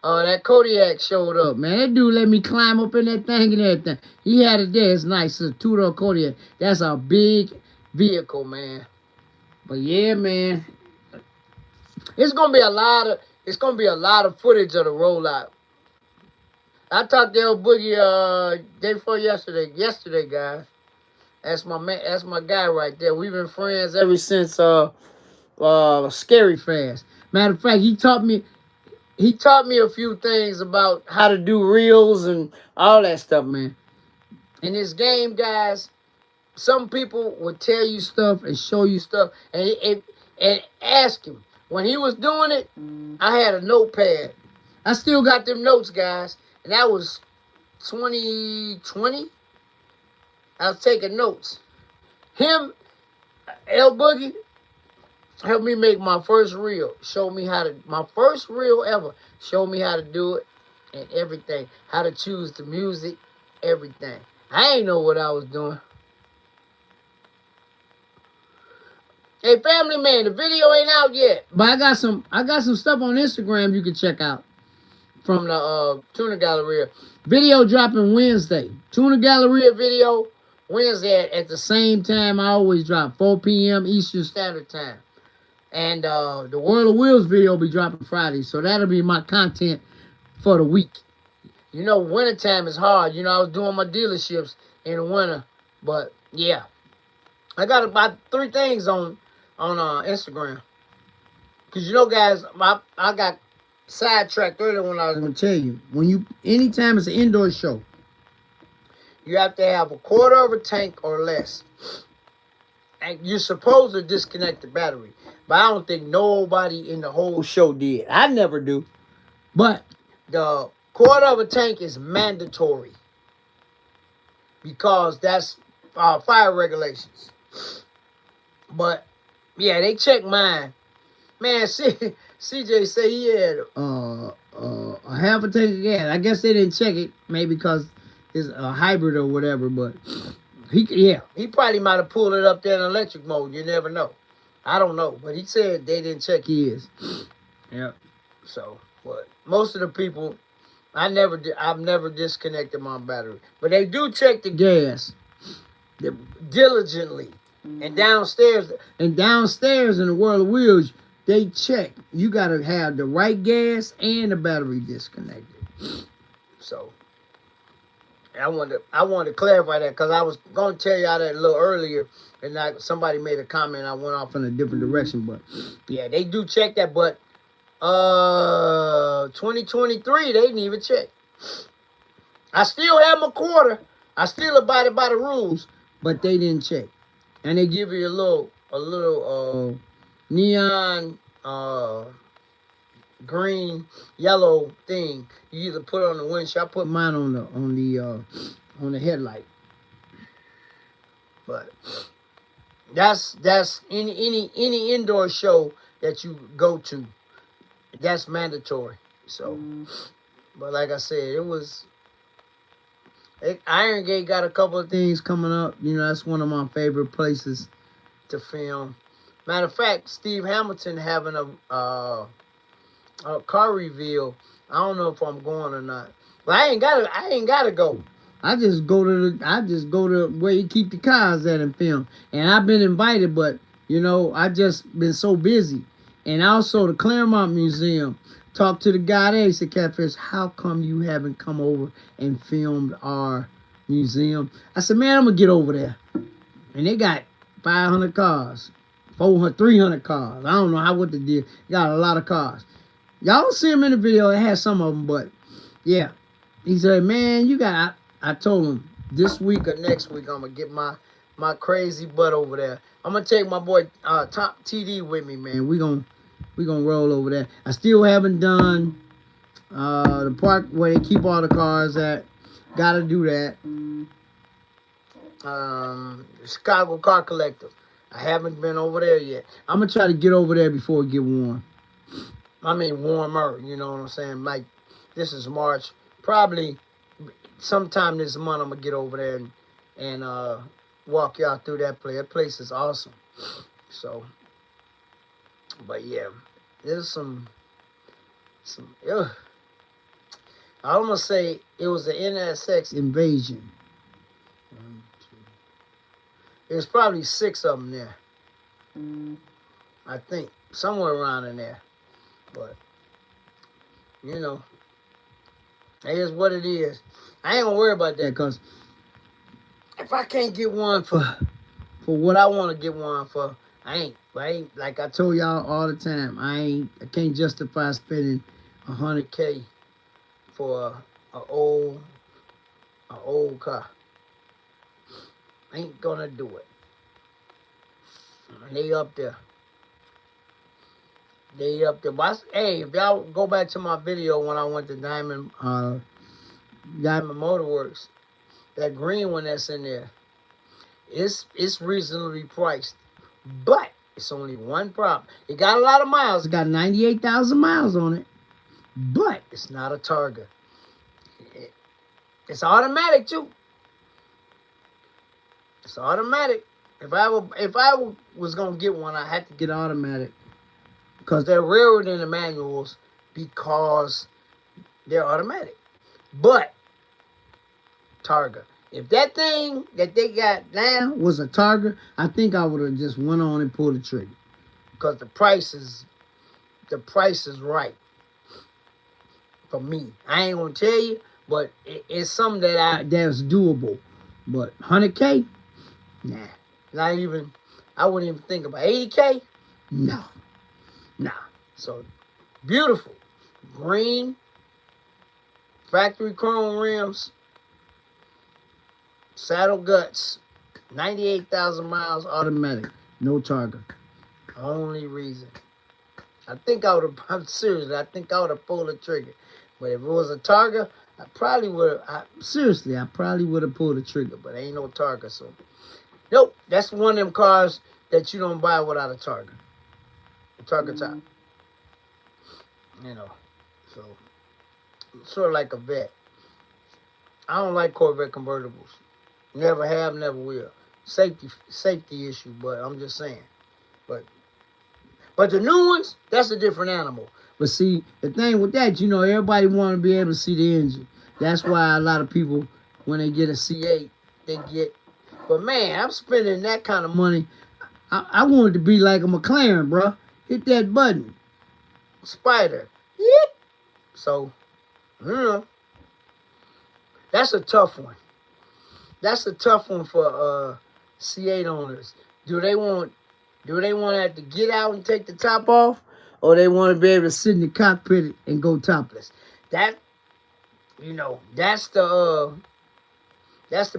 that Kodiak showed up, man. That dude let me climb up in that thing and everything. He had it there. It's nice. It's a two-door Kodiak. That's a big vehicle, man. But yeah, man. It's gonna be a lot of footage of the rollout. I talked to El Boogie day before yesterday. Yesterday, guys. That's my man. That's my guy right there. We've been friends ever since Scary Fast. Matter of fact, he taught me a few things about how to do reels and all that stuff, man. In this game, guys, some people would tell you stuff and show you stuff and ask him. When he was doing it, I had a notepad. I still got them notes, guys. And that was 2020. I was taking notes. Him, El Boogie, helped me make my first reel. Showed me my first reel ever. Showed me how to do it and everything. How to choose the music, everything. I ain't know what I was doing. Hey, family man, the video ain't out yet. But I got some stuff on Instagram you can check out from the Tuna Galleria. Video dropping Wednesday. Tuna Galleria video Wednesday at the same time I always drop, 4 p.m. Eastern Standard Time. And the World of Wheels video will be dropping Friday. So that'll be my content for the week. You know, wintertime is hard. You know, I was doing my dealerships in the winter. But, yeah. I got about 3 things on Instagram. Because, you know, guys, I got sidetracked earlier when I was going to tell you. Anytime it's an indoor show, you have to have a quarter of a tank or less. And you're supposed to disconnect the battery. But I don't think nobody in the whole show did. I never do. But the quarter of a tank is mandatory. Because that's fire regulations. But, yeah, they checked mine. Man, CJ said he had a half a tank of gas. I guess they didn't check it. Maybe because it's a hybrid or whatever. But, he probably might have pulled it up there in electric mode. You never know. I don't know. But he said they didn't check his. Yeah. So, but most of the people, I've never disconnected my battery. But they do check the gas diligently. And downstairs in the World of Wheels, they check. You got to have the right gas and the battery disconnected. So, I wanted to clarify that because I was going to tell y'all that a little earlier, and somebody made a comment. I went off in a different direction, but yeah, they do check that. But 2023, they didn't even check. I still have my quarter. I still abided by the rules, but they didn't check. And they give you a little neon green, yellow thing. You either put it on the windshield. I put mine on the headlight. But that's any indoor show that you go to, that's mandatory. So, but like I said, Iron Gate got a couple of things coming up. You know, that's one of my favorite places to film. Matter of fact, Steve Hamilton having a car reveal. I don't know if I'm going or not. But I ain't gotta go. I just go to where you keep the cars at and film. And I've been invited, but You know, I just been so busy. And also the Claremont Museum. Talked to the guy there. He said, Catfish, how come you haven't come over and filmed our museum? I said, man, I'm going to get over there. And they got 500 cars, 400, 300 cars. I don't know what they did. Got a lot of cars. Y'all see him in the video. It had some of them, but yeah. He said, man, you got, I told him this week or next week, I'm going to get my crazy butt over there. I'm going to take my boy Top TD with me, man. We gonna roll over there. I still haven't done the park where they keep all the cars at. Got to do that. Chicago Car Collective. I haven't been over there yet. I'm going to try to get over there before it get warm. I mean, warmer, you know what I'm saying? Like, this is March. Probably sometime this month I'm going to get over there and walk y'all through that place. That place is awesome. So, but yeah, there's some ugh. I almost say it was an NSX invasion. There's probably 6 of them there. I think, somewhere around in there. But, you know, it is what it is. I ain't gonna worry about that, because if I can't get one for what I want to get one for, I ain't, like I told y'all all the time, I can't justify spending $100K for a old car. I ain't gonna do it. They up there. But hey, if y'all go back to my video when I went to Diamond Motorworks, that green one that's in there, it's reasonably priced. But it's only one problem. It got a lot of miles. It got 98,000 miles on it. But it's not a Targa. It's automatic too. It's automatic. If I was gonna get one, I had to get automatic, because they're rarer than the manuals because they're automatic. But Targa, if that thing that they got now was a Targa, I think I would have just went on and pulled the trigger, because the price is right for me. I ain't gonna tell you, but it's something that's doable. But 100K, nah, not even. I wouldn't even think about 80K. No, nah. So beautiful, green, factory chrome rims, saddle guts, 98,000 miles, automatic, no Targa. Only reason. I think I would have. I'm serious. I think I would have pulled the trigger. But if it was a Targa, I probably would have. Seriously, I probably would have pulled the trigger. But ain't no Targa, so nope. That's one of them cars that you don't buy without a Targa. A Targa top. You know, so sort of like a vet. I don't like Corvette convertibles. Never have, never will. Safety issue, but I'm just saying. But the new ones, that's a different animal. But see, the thing with that, you know, everybody want to be able to see the engine. That's why a lot of people, when they get a C8, they get. But man, I'm spending that kind of money. I want it to be like a McLaren, bro. Hit that button. Spider. Yep. So, you know, that's a tough one. That's a tough one for C8 owners. Do they want to have to get out and take the top off, or they want to be able to sit in the cockpit and go topless? That, you know, that's the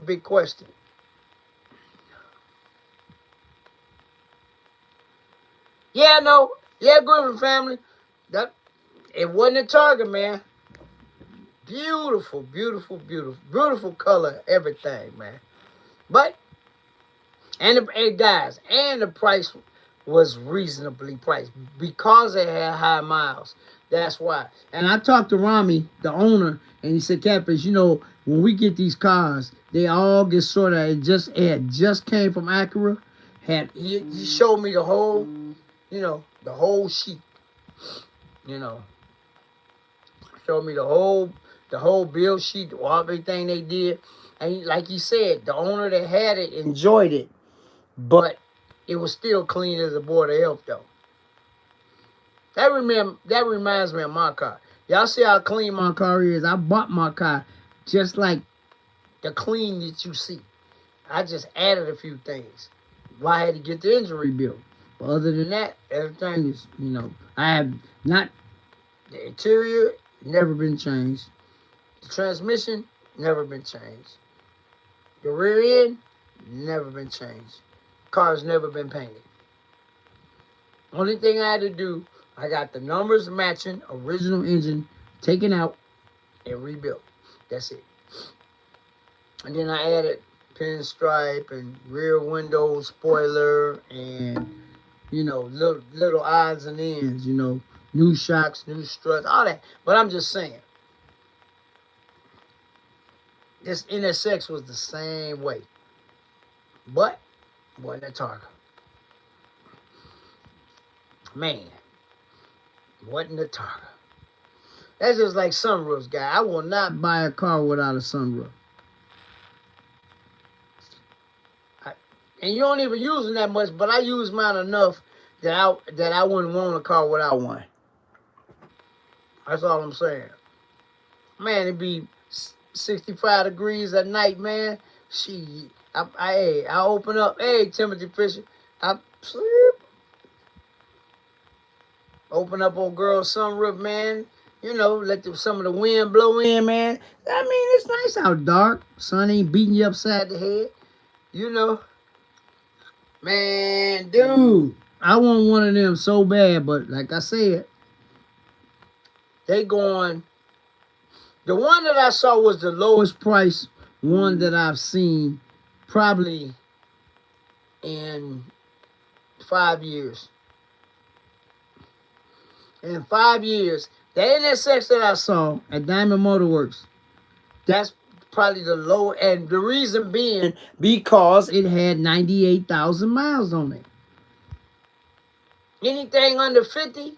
big question. Yeah, no, yeah, Griffin family. That it wasn't a Target, man. Beautiful, beautiful, beautiful, beautiful color, everything, man. But and the price was reasonably priced because they had high miles. That's why. And I talked to Rami, the owner, and he said, Catfish, you know, when we get these cars, they all get sort of, it just came from Acura. He showed me the whole, you know, the whole sheet. You know, showed me the whole bill sheet, everything they did. And like he said, the owner that had it enjoyed it. But it was still clean as a board of health though. That reminds me of my car. Y'all see how clean my car is? I bought my car just like the clean that you see. I just added a few things. Well, I had to get the engine rebuilt. But other than that, everything is, I have not, the interior, never been changed. The transmission, never been changed. The rear end, never been changed. Car's never been painted. Only thing I had to do, I got the numbers matching, original engine taken out and rebuilt. That's it. And then I added pinstripe and rear window spoiler and, little odds and ends, new shocks, new struts, all that. But I'm just saying, this NSX was the same way. But wasn't a Targa. Man, wasn't a Targa. That's just like sunroofs, guy. I will not buy a car without a sunroof. And you don't even use them that much, but I use mine enough that I wouldn't want a car without one. That's all I'm saying. Man, it'd be 65 degrees at night, man. I open up. Hey, Timothy Fisher. I sleep. Open up old girl's sunroof, man. Let some of the wind blow in, man. I mean, it's nice out dark. Sun ain't beating you upside the head. Man, dude. I want one of them so bad, but like I said, they going. The one that I saw was the lowest price one that I've seen probably in 5 years. In 5 years, the NSX that I saw at Diamond Motor Works, that's probably the low, and the reason being because it had 98,000 miles on it. Anything under 50,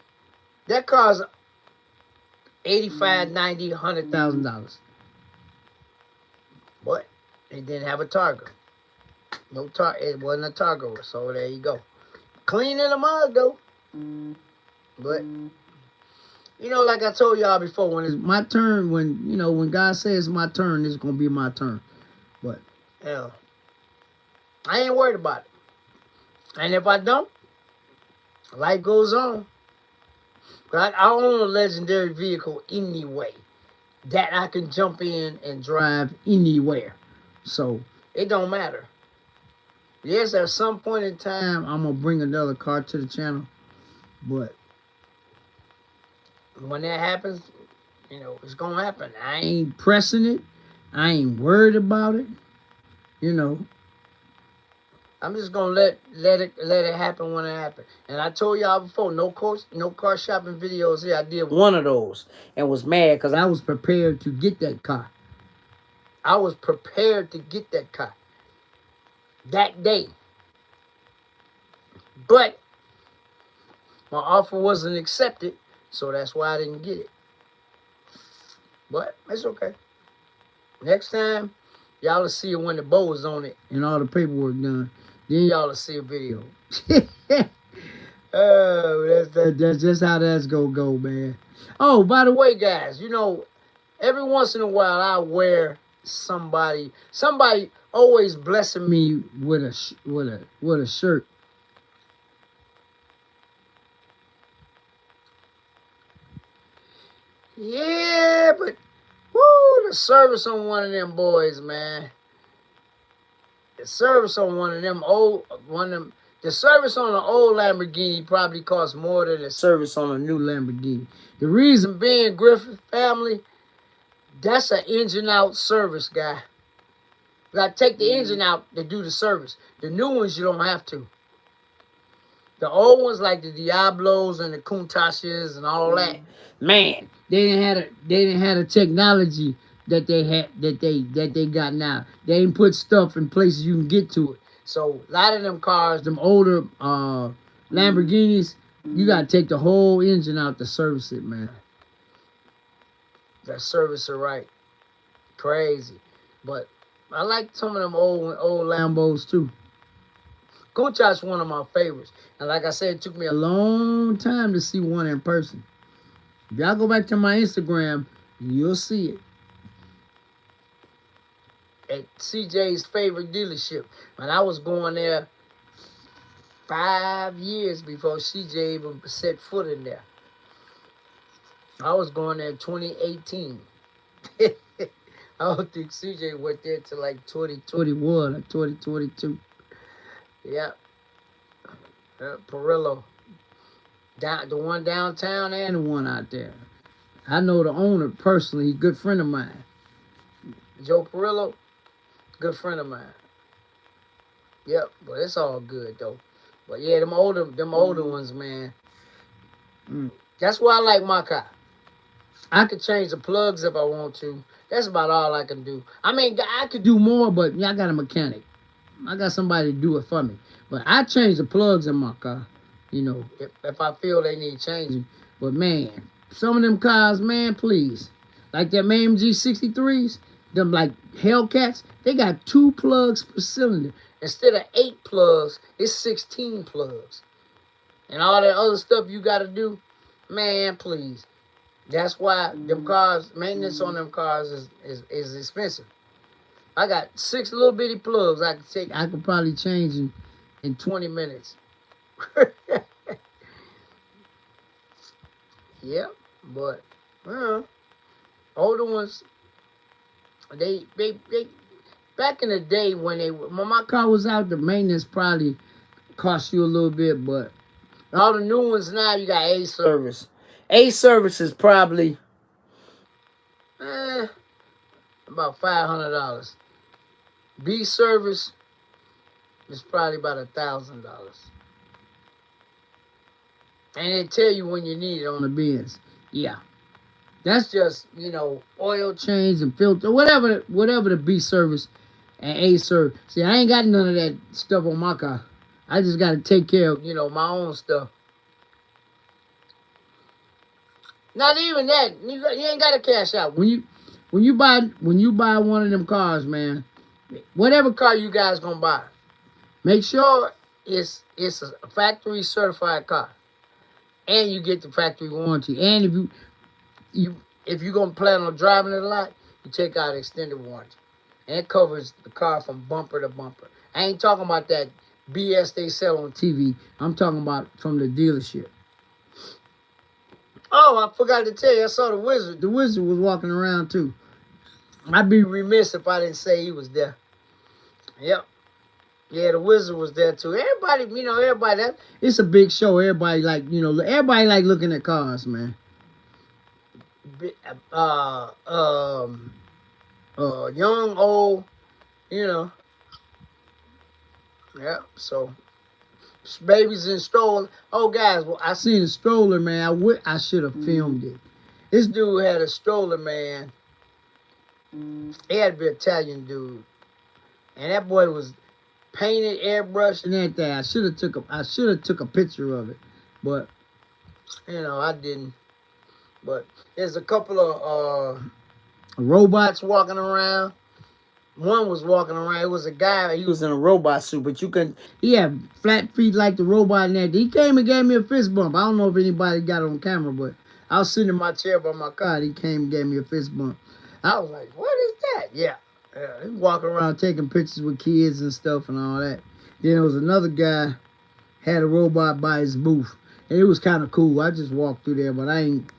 that car's $85,000, $90,000, $100,000. But it didn't have a Targa. It wasn't a Targa, so there you go. Clean in the mud though. But like I told y'all before, when it's my turn, when God says my turn, it's gonna be my turn. But I ain't worried about it. And if I don't, life goes on. But I own a legendary vehicle anyway that I can jump in and drive anywhere. So it don't matter. Yes, at some point in time, I'm going to bring another car to the channel. But when that happens, it's going to happen. I ain't pressing it. I ain't worried about it. I'm just gonna let it happen when it happens. And I told y'all before, no car shopping videos here. I did one of those and was mad because I was prepared to get that car. I was prepared to get that car that day. But my offer wasn't accepted, so that's why I didn't get it. But it's okay. Next time, y'all will see it when the bow is on it and all the paperwork done. Then y'all will see a video. Oh, that's just how that's gonna go, man. Oh, by the way, guys, every once in a while I wear somebody always blessing me with a shirt. Yeah, but the service on one of them boys, man. The service on the service on an old Lamborghini probably costs more than the service on a new Lamborghini. The reason being, Griffith family, that's an engine out service, guy. You gotta take the engine out to do the service. The new ones, you don't have to. The old ones, like the Diablos and the Countachs and all that, man, they didn't have the technology that they got now. They ain't put stuff in places you can get to it. So a lot of them cars, them older Lamborghinis, you gotta take the whole engine out to service it, man. That service are right. Crazy. But I like some of them old Lambos too. Of Kuchak's one of my favorites. And like I said, it took me a long time to see one in person. If y'all go back to my Instagram, you'll see it. At CJ's favorite dealership. And I was going there 5 years before CJ even set foot in there. I was going there in 2018. I don't think CJ went there till like 2021 or 2022. Yeah. Perillo. The one downtown and the one out there. I know the owner personally. He's a good friend of mine. Joe Perillo, good friend of mine. Yep, but it's all good though. But yeah, them older ones, man. That's why I like my car. I could change the plugs if I want to. That's about all I can do. I mean, I could do more, but I got a mechanic. I got somebody to do it for me. But I change the plugs in my car, you know, if I feel they need changing. But, man, some of them cars, man, please. Like them AMG 63s, them like Hellcats, they got 2 plugs per cylinder. Instead of 8 plugs, it's 16 plugs. And all that other stuff you got to do, man, please. That's why them cars, maintenance on them cars is expensive. I got 6 little bitty plugs I could probably change in 20 minutes. Yep, but older ones, they back in the day when my car was out, the maintenance probably cost you a little bit, but all the new ones now, you got A service. A service is probably about $500. B service is probably about $1,000. And they tell you when you need it on the bins. Yeah. That's just, you know, oil change and filter, whatever the B service and A service. See, I ain't got none of that stuff on my car. I just got to take care of, you know, my own stuff. Not even that. You ain't got to cash out. When you buy one of them cars, man, whatever car you guys gonna buy, make sure it's a factory certified car, and you get the factory warranty. And if you're gonna plan on driving it a lot, you take out extended warranty, and it covers the car from bumper to bumper. I ain't talking about that BS they sell on TV. I'm talking about from the dealership. Oh, I forgot to tell you, I saw the Wizard. The Wizard was walking around too. I'd be remiss if I didn't say he was there. Yep. Yeah, the Wizard was there too. Everybody, you know, it's a big show. Everybody like looking at cars, man. Young, old, you know. Yep, so babies in stroller. Oh, guys, well, I seen a stroller, man. I should have filmed it. This dude had a stroller, man. He had to be an Italian dude, and that boy was painted, airbrushed, and everything. I should have took a picture of it, but you know I didn't. But there's a couple of robots walking around. One was walking around. It was a guy. He was in a robot suit, but he had flat feet like the robot and everything. He came and gave me a fist bump. I don't know if anybody got it on camera, but I was sitting in my chair by my car, and he came and gave me a fist bump. I was like, what is that? Yeah. He walking around taking pictures with kids and stuff and all that. Then there was another guy, had a robot by his booth. And it was kind of cool. I just walked through there, but I ain't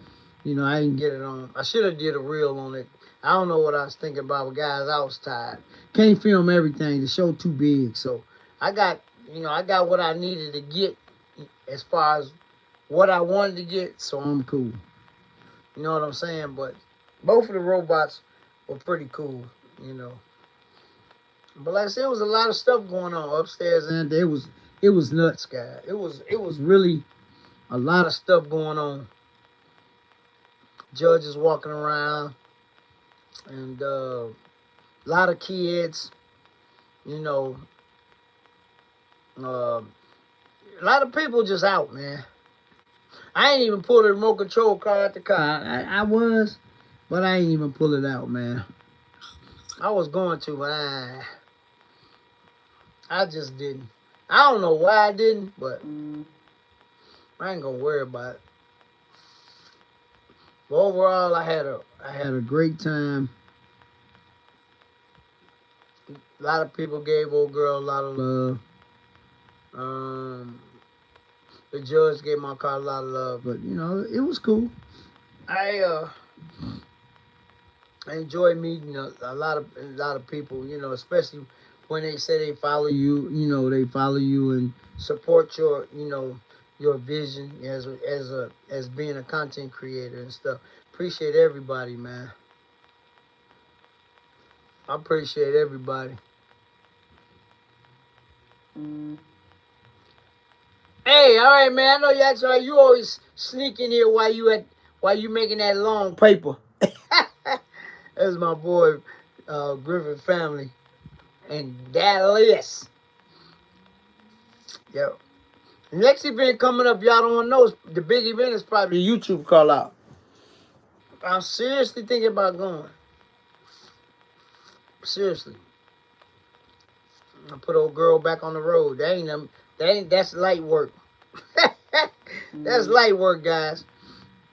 get it on. I should have did a reel on it. I don't know what I was thinking about, but guys, I was tired. Can't film everything. The show too big. So I got what I needed to get as far as what I wanted to get, so I'm cool. You know what I'm saying? But both of the robots were pretty cool, you know. But like I said, there was a lot of stuff going on upstairs, and it was nuts, guys. It was really a lot of stuff going on. Judges walking around, and a lot of kids, you know. A lot of people just out, man. I ain't even pull the remote control car out the car. I was, but I ain't even pull it out, man. I was going to, but I just didn't. I don't know why I didn't, but I ain't gonna worry about it. But overall, I had a great time. A lot of people gave old girl a lot of love. The judge gave my car a lot of love, but you know, it was cool. I enjoy meeting a lot of people. You know, especially when they say they follow you. You know, they follow you and support your your vision as being a content creator and stuff. Appreciate everybody, man. I appreciate everybody. Hey, all right, man. I know that's right. You always sneak in here while you making that long paper. That's my boy, Griffin family, and Dallas. Yep. The next event coming up, y'all don't know. The big event is probably the YouTube call out. I'm seriously thinking about going. Seriously. I put old girl back on the road. That's light work. That's light work, guys.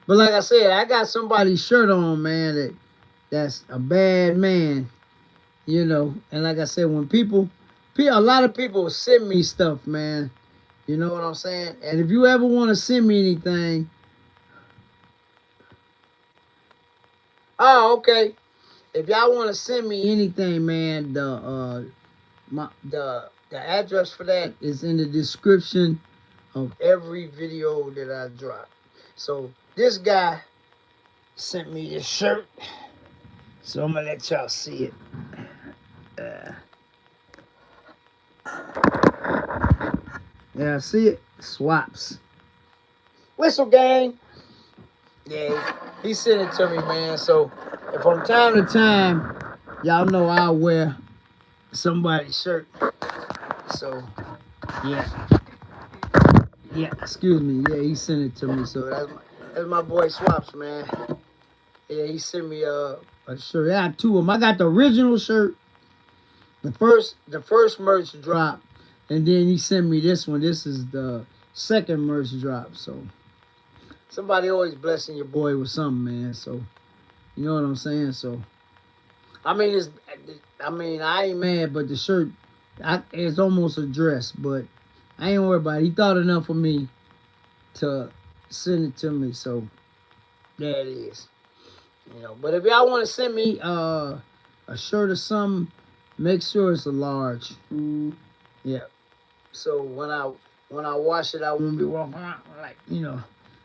But like I said, I got somebody's shirt on, man, that's a bad man, you know. And like I said, when a lot of people send me stuff, man. You know what I'm saying? And if you ever want to send me anything, oh, okay. If y'all want to send me anything, man, the address for that is in the description of every video that I drop. So this guy sent me this shirt, so I'm gonna let y'all see it. Yeah, see it? Swaps. Whistle gang. Yeah, he sent it to me, man. So if from time to time, y'all know I'll wear somebody's shirt. So yeah, excuse me. Yeah, he sent it to me. So that's my boy Swaps, man. Yeah, he sent me a shirt. I got two of them. I got the original shirt, the first merch drop, and then he sent me this one. This is the second merch drop. So somebody always blessing your boy with something, man. So you know what I'm saying. So I mean, I ain't mad, but the shirt, it's almost a dress, but I ain't worried about it. He thought enough of me to send it to me, so there it is. You know, but if y'all want to send me a shirt or something, make sure it's a large. Yeah. So when I wash it, I won't be walking around like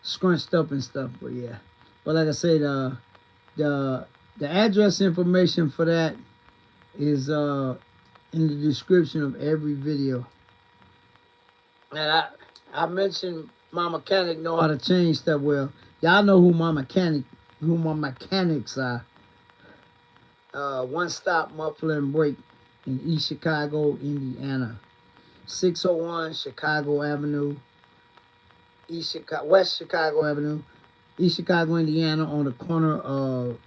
scrunched up and stuff. But yeah. But like I said, the address information for that is in the description of every video. And I mentioned my mechanic know how to change stuff well. Y'all know who my mechanics are. One Stop Muffler and Brake in East Chicago, Indiana. 601 Chicago Avenue, West Chicago Avenue, East Chicago, Indiana, on the corner of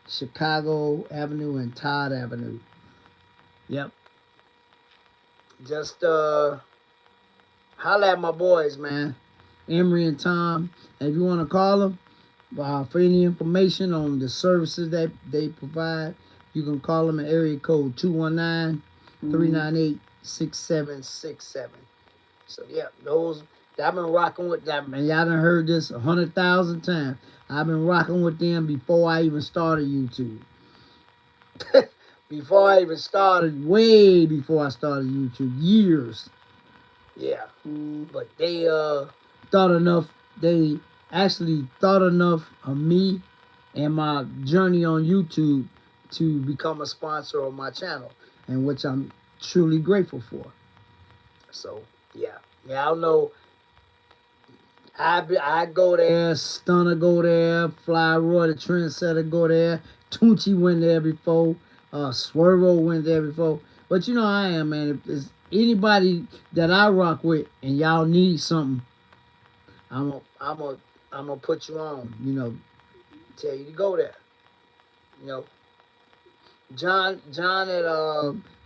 Chicago Avenue and Todd Avenue. Yep. Just holla at my boys, man. Emery and Tom. And if you want to call them for any information on the services that they provide, you can call them at area code 219-398-6767. So yeah, those I've been rocking with them, and y'all done heard this 100,000 times. I've been rocking with them before I even started YouTube. Way before I started YouTube, years. Yeah, but they actually thought enough of me and my journey on YouTube to become a sponsor of my channel, and which I'm truly grateful for. So yeah, I know. I go there, Stunner go there, Fly Roy the Trendsetter go there, Tunchi went there before, Swervo went there before. But you know how I am, man. If there's anybody that I rock with and y'all need something, I'm gonna put you on. You know, tell you to go there. You know, John at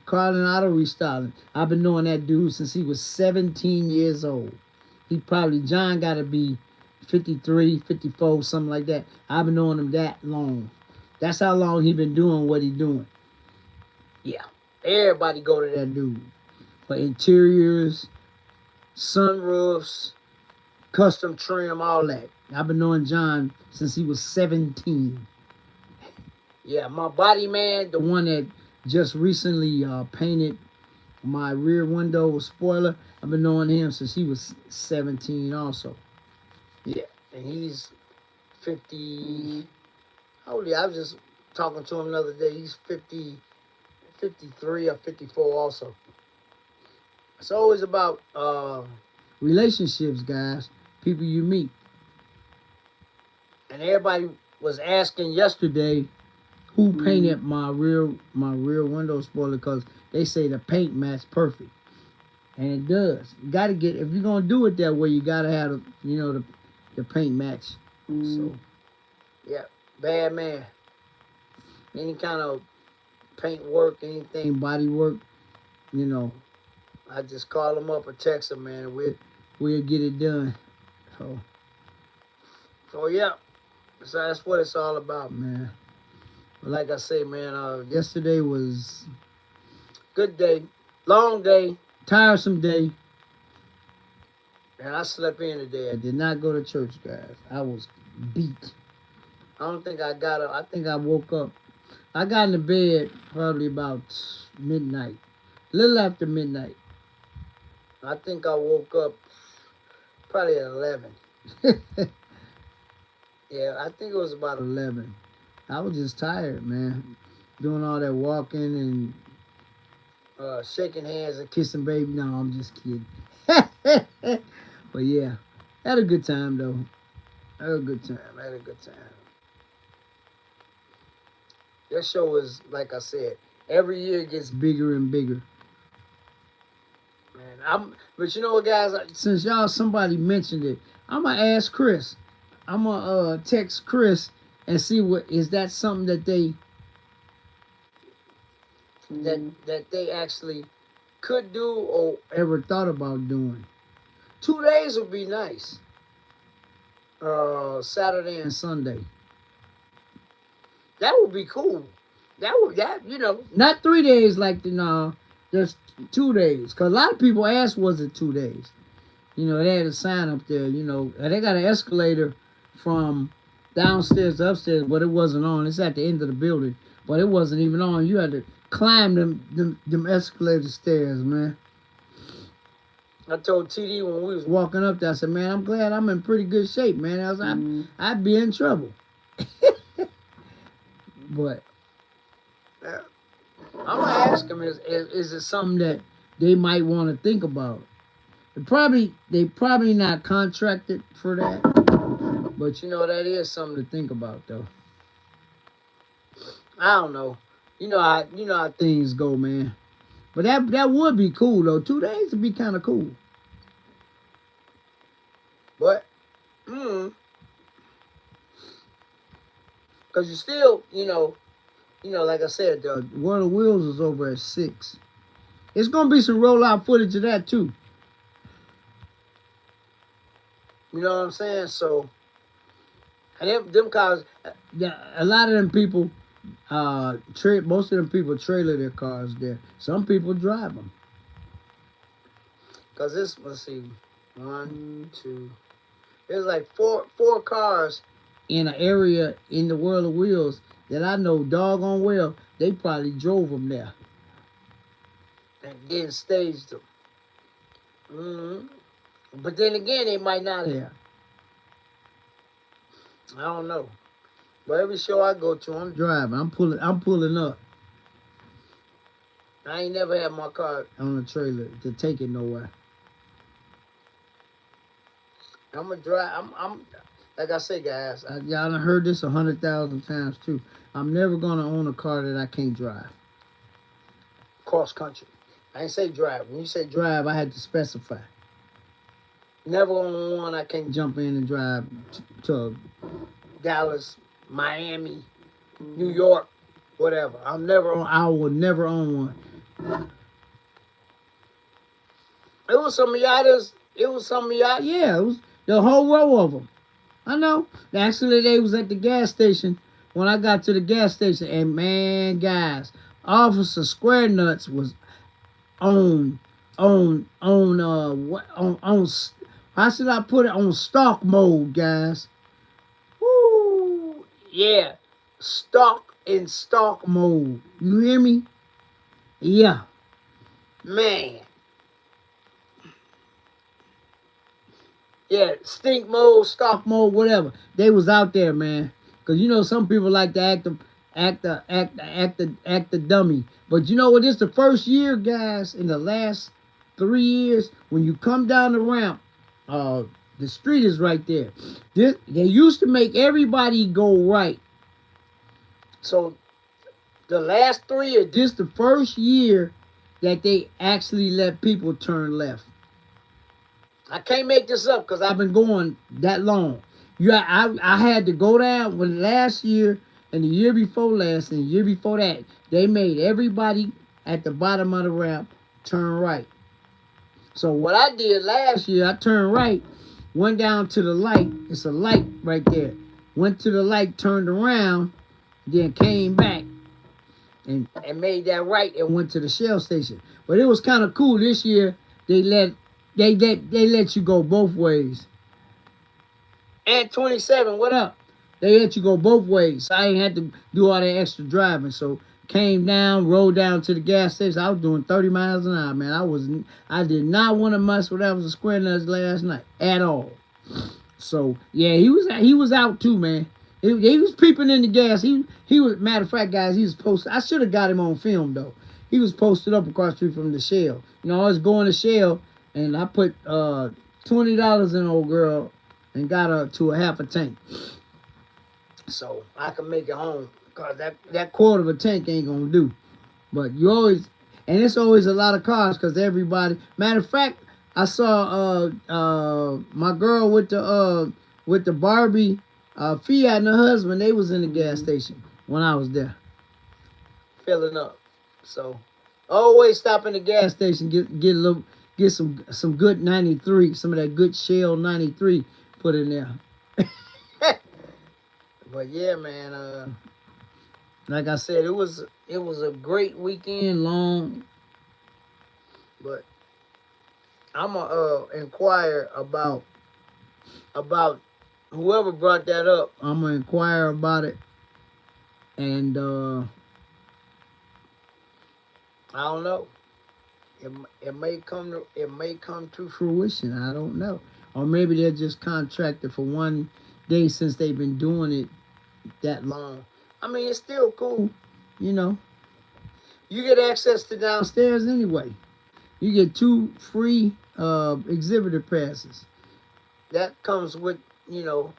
Carlin Auto Restyling. I've been knowing that dude since he was 17 years old. He probably, John got to be 53, 54, something like that. I've been knowing him that long. That's how long he been doing what he doing. Yeah. Everybody go to that dude. For interiors, sunroofs, custom trim, all that. I've been knowing John since he was 17. Yeah, my body man, the one that just recently painted my rear window spoiler, I've been knowing him since he was 17 also. Yeah, and he's 50. How old is he? I was just talking to him the other day. He's 50, 53 or 54 also. It's always about relationships, guys. People you meet. And everybody was asking yesterday who painted my rear window spoiler, because they say the paint match perfect. And it does. You gotta get, if you're gonna do it that way, you gotta have the paint match. So yeah, bad man. Any kind of paint work, anything, body work, I just call them up or text them, man. We'll get it done. So yeah. So that's what it's all about, man. But like I say, man, yesterday was good day, long day, tiresome day. And I slept in today. I did not go to church, guys. I was beat. I don't think I got up. I think I woke up. I got into bed probably about midnight, a little after midnight. I think I woke up probably at 11. Yeah, I think it was about 11. I was just tired, man. Doing all that walking and shaking hands and kissing baby. No, I'm just kidding. But yeah, had a good time, though. Had a good time. That show is, like I said, every year it gets bigger and bigger. Man, but you know what, guys? Since somebody mentioned it, I'm going to ask Chris. I'm going to text Chris and see is that something that they that they actually could do or ever thought about doing. 2 days would be nice. Saturday and Sunday. That would be cool. Not 3 days like just 2 days. Because a lot of people asked, was it 2 days? They had a sign up there, they got an escalator from downstairs to upstairs, but it wasn't on. It's at the end of the building, but it wasn't even on. You had to climb them escalator stairs, man. I told TD when we was walking up there, I said, man, I'm glad I'm in pretty good shape, man. I was I'd be in trouble. But I'm going to ask them, is it something that they might want to think about? They probably not contracted for that. But that is something to think about, though. I don't know. You know how things go, man. But that would be cool, though. 2 days would be kind of cool. But, because you still, like I said, the World of Wheels is over at 6. It's going to be some rollout footage of that, too. You know what I'm saying? So, and them cars, a lot of them people, most of them people trailer their cars there. Some people drive them. Because let's see, 1, 2, there's like four cars in an area in the World of Wheels that I know doggone well, they probably drove them there. And then staged them. But then again, they might not have. I don't know. But every show I go to, I'm driving. I'm pulling up. I ain't never had my car on a trailer to take it nowhere. I'm gonna drive. I'm like I say, guys. Y'all done heard this 100,000 times too. I'm never gonna own a car that I can't drive. Cross country. I ain't say drive. When you say drive, I had to specify. Never on one I can't jump in and drive to Dallas, Miami, New York, whatever. I will never own one. It was some Miatas. It was some Miata. Yeah, it was the whole row of them. I know. Actually, they was at the gas station when I got to the gas station, and man, guys, Officer Square Nuts was on how should I put it, on stalk mode, guys. Woo, yeah, stalk mode. You hear me? Yeah, man. Yeah, stink mode, stalk mode, whatever. They was out there, man. Cause you know some people like to act the dummy. But you know what? This is the first year, guys. In the last 3 years, when you come down the ramp, uh, the street is right there. They used to make everybody go right. So the last 3 years, this is the first year that they actually let people turn left. I can't make this up because I've been going that long. I had to go down when last year and the year before last and the year before that, they made everybody at the bottom of the ramp turn right. So what I did last year, I turned right, went down to the light. It's a light right there. Went to the light, turned around, then came back and made that right and went to the Shell station. But it was kind of cool this year. They let you go both ways. And 27, what up? They let you go both ways. So I ain't had to do all that extra driving. So came down, rode down to the gas station. I was doing 30 miles an hour, man. I did not want to mess with Officer Square Nuts last night at all. So yeah, he was out too, man. He was peeping in the gas. He was, matter of fact, guys, he was posted. I should have got him on film though. He was posted up across the street from the Shell. You know, I was going to Shell and I put $20 in old girl and got her to a half a tank. So I can make it home. Cause that quarter of a tank ain't gonna do. But you always, and it's always a lot of cars because everybody. Matter of fact, I saw my girl with the Barbie Fiat and her husband. They was in the gas station when I was there, filling up. So always stop in the gas station, get some good 93, some of that good Shell 93 put in there. But yeah, man. Like I said, it was a great weekend, long. But I'ma inquire about whoever brought that up. I'm gonna inquire about it, and I don't know. It may come to fruition. I don't know, or maybe they're just contracted for one day since they've been doing it that long. I mean, it's still cool, you know. You get access to downstairs anyway. You get 2 free exhibitor passes. That comes with, your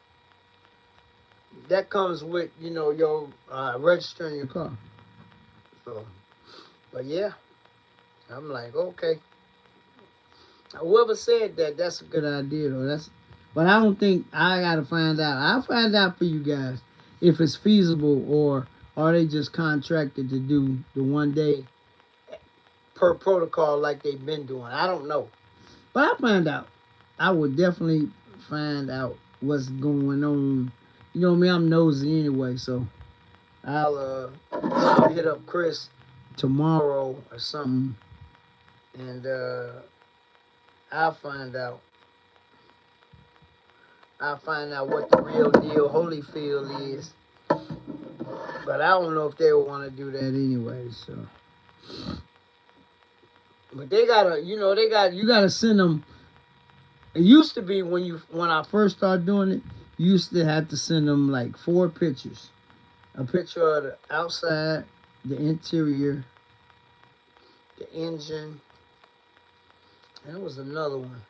registering your car. So, but yeah, I'm like, okay. Whoever said that, that's a good idea though. But I don't think I gotta find out. I'll find out for you guys if it's feasible or are they just contracted to do the one day per protocol like they've been doing. I don't know. But I'll find out. I would definitely find out what's going on. You know me, I'm nosy anyway, so I'll hit up Chris tomorrow or something and I'll find out. I'll find out what the real deal Holyfield is. But I don't know if they would want to do that anyway, so. But you gotta send them. It used to be when I first started doing it, you used to have to send them like 4 pictures. A picture of the outside, the interior, the engine, and there was another one.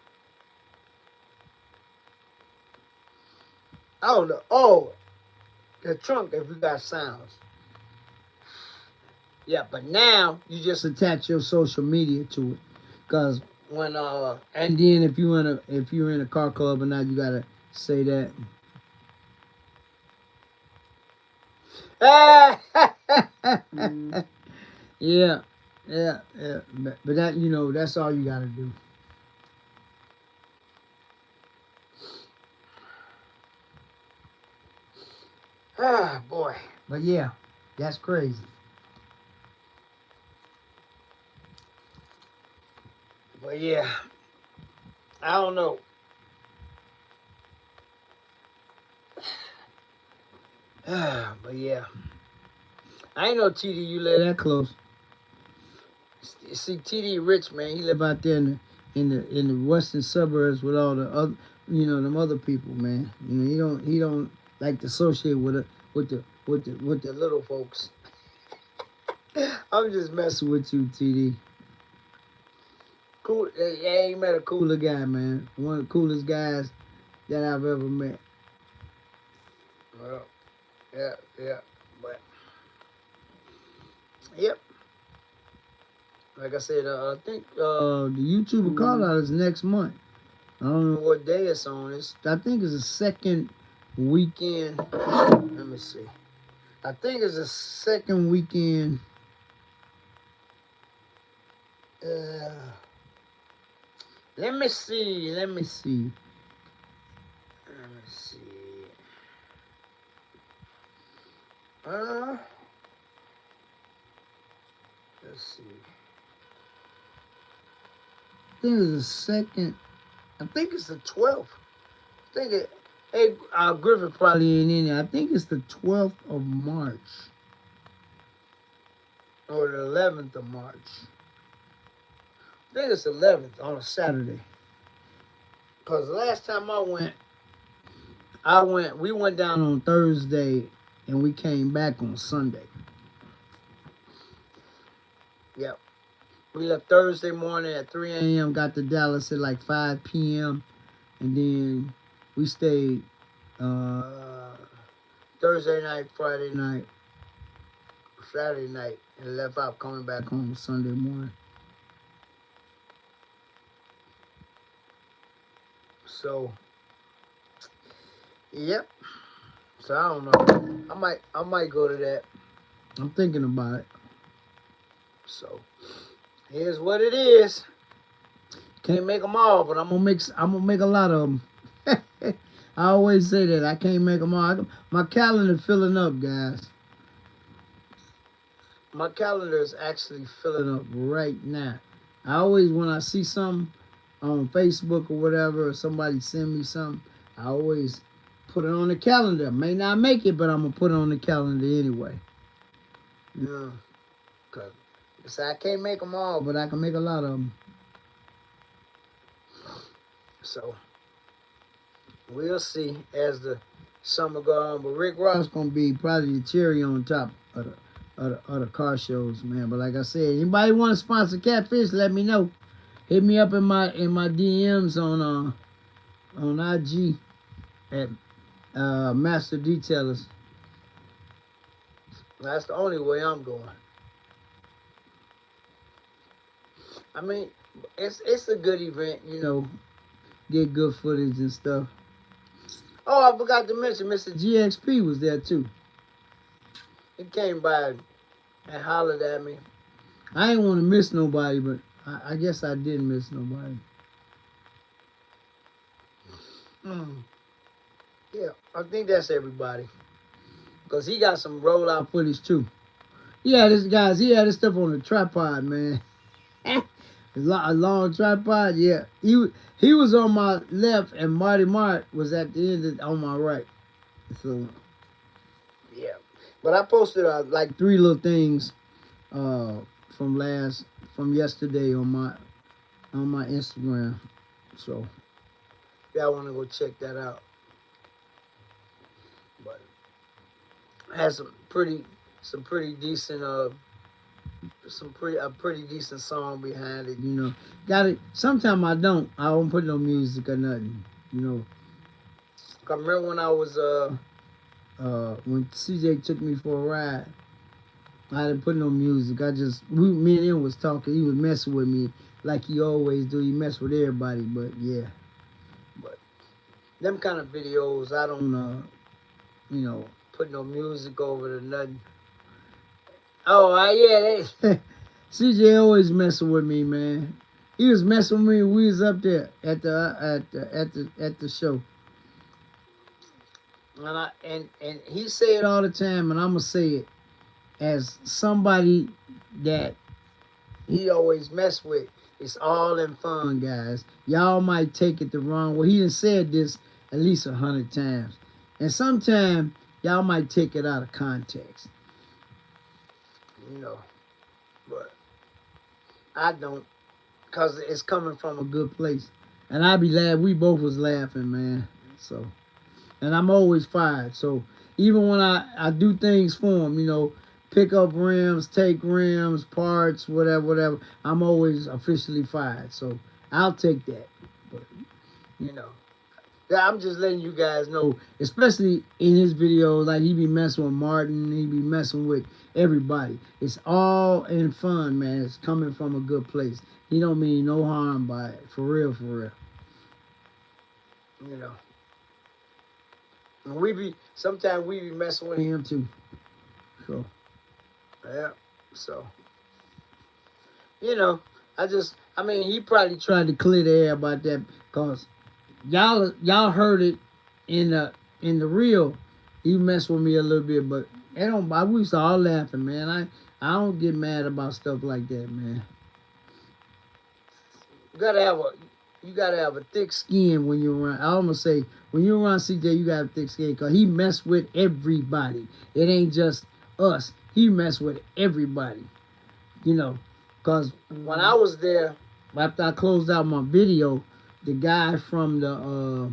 Oh, the trunk if you got sounds. Yeah, but now you just attach your social media to it, cause when and then if you're in a car club or not, you gotta say that. Yeah, Yeah, yeah. But that, you know, that's all you gotta do. Ah, boy. But yeah, that's crazy. But yeah, I don't know. But yeah, I ain't know TD. You live that close. See, TD rich man. He live out there in the western suburbs with all the other, you know, them other people, man. You know, he don't like to associate with the little folks. I'm just messing with you, TD. Cool. I ain't met a cooler guy, man. One of the coolest guys that I've ever met. Well, yeah, yeah, but yep. Like I said, I think the YouTuber call out is next month. I don't know what day it's on. I think it's the second weekend. Let me see. I think it's the second weekend. Uh, let me see. Let me see. Let me see. Uh, let's see. I think it's the second. I think it's the 12th. I think it. Hey, Griffith probably ain't in there. I think it's the 12th of March or the 11th of March. I think it's 11th on a Saturday. Cause last time we went down on Thursday, and we came back on Sunday. Yep. We left Thursday morning at 3 a.m. Got to Dallas at like 5 p.m. And then we stayed Thursday night, Friday night, Saturday night, and left out coming back home Sunday morning. So, yep. So I don't know. I might go to that. I'm thinking about it. So here's what it is. Can't make them all, but I'm gonna make a lot of them. I always say that I can't make them all. My calendar filling up, guys. My calendar is actually filling up right now. I always, when I see something on Facebook or whatever, or somebody send me something, I always put it on the calendar. May not make it, but I'm gonna put it on the calendar anyway. Yeah, cause I can't make them all, but I can make a lot of them. So we'll see as the summer go on. But Rick Ross gonna be probably the cherry on top of the car shows, man. But like I said, anybody want to sponsor Catfish, let me know. Hit me up in my DMs on IG at Master Detailers. That's the only way I'm going. I mean, it's a good event, you know. Get good footage and stuff. Oh, I forgot to mention, Mr. GXP was there too. He came by and hollered at me. I didn't want to miss nobody, but I guess I didn't miss nobody. Yeah, I think that's everybody. Because he got some rollout footage too. He had this stuff on a tripod, man. A long tripod, yeah. He was on my left, and Marty Mart was at the end on my right. So, yeah. But I posted like 3 little things from yesterday on my Instagram. So, y'all want to go check that out. But it has some pretty decent a pretty decent song behind it, you know. Got it. Sometimes I don't put no music or nothing, you know. I remember when I was when CJ took me for a ride, I didn't put no music. Me and him was talking. He was messing with me like he always do. He mess with everybody, but yeah. But them kind of videos, I don't you know, put no music over to nothing. Oh, yeah, CJ always messing with me, man. He was messing with me when we was up there at the show. And he say it all the time, and I'ma say it as somebody that he always mess with. It's all in fun, guys. Y'all might take it the wrong way. He done said this at least 100 times, and sometimes y'all might take it out of context, you know. But I don't, cause it's coming from a good place, and I be laughing. We both was laughing, man. So, and I'm always fired. So even when I do things for him, you know, pick up rims, take rims, parts, whatever, I'm always officially fired. So I'll take that. But you know, yeah, I'm just letting you guys know, especially in his videos, like he be messing with Martin, he be messing with everybody. It's all in fun, man. It's coming from a good place. He don't mean no harm by it. For real, for real. You know. And sometimes we be messing with him too. So, yeah. So, you know, I mean, he probably tried to clear the air about that because y'all heard it in the real. He messed with me a little bit, but we used to all laughing, man. I don't get mad about stuff like that, man. You gotta have a thick skin when you're around. I almost say when you're around CJ, you got a thick skin because he messed with everybody. It ain't just us. He messed with everybody. You know, because when I was there, after I closed out my video, the guy from the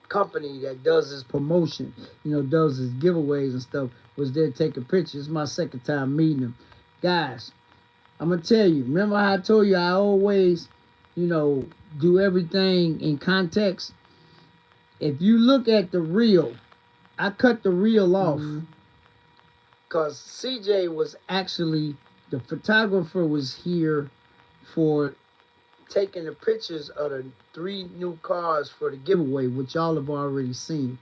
company that does his promotion, you know, does his giveaways and stuff, was there taking pictures. It's my second time meeting him. Guys, I'm going to tell you, remember how I told you I always, you know, do everything in context? If you look at the reel, I cut the reel off because CJ was actually, the photographer was here for taking the pictures of the 3 new cars for the giveaway, which y'all have already seen.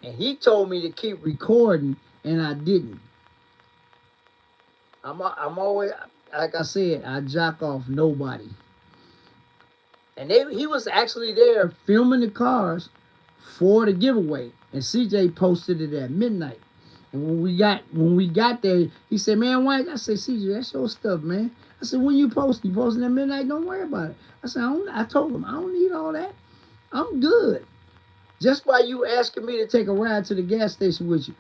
And he told me to keep recording, and I didn't. I'm always, like I said, I jock off nobody. And he was actually there filming the cars for the giveaway. And CJ posted it at midnight. And when we got there, he said, "Man, why?" I said, "CJ, that's your stuff, man." I said, "When you posting at midnight, don't worry about it." I said, I told him, "I don't need all that. I'm good. Just by you asking me to take a ride to the gas station with you,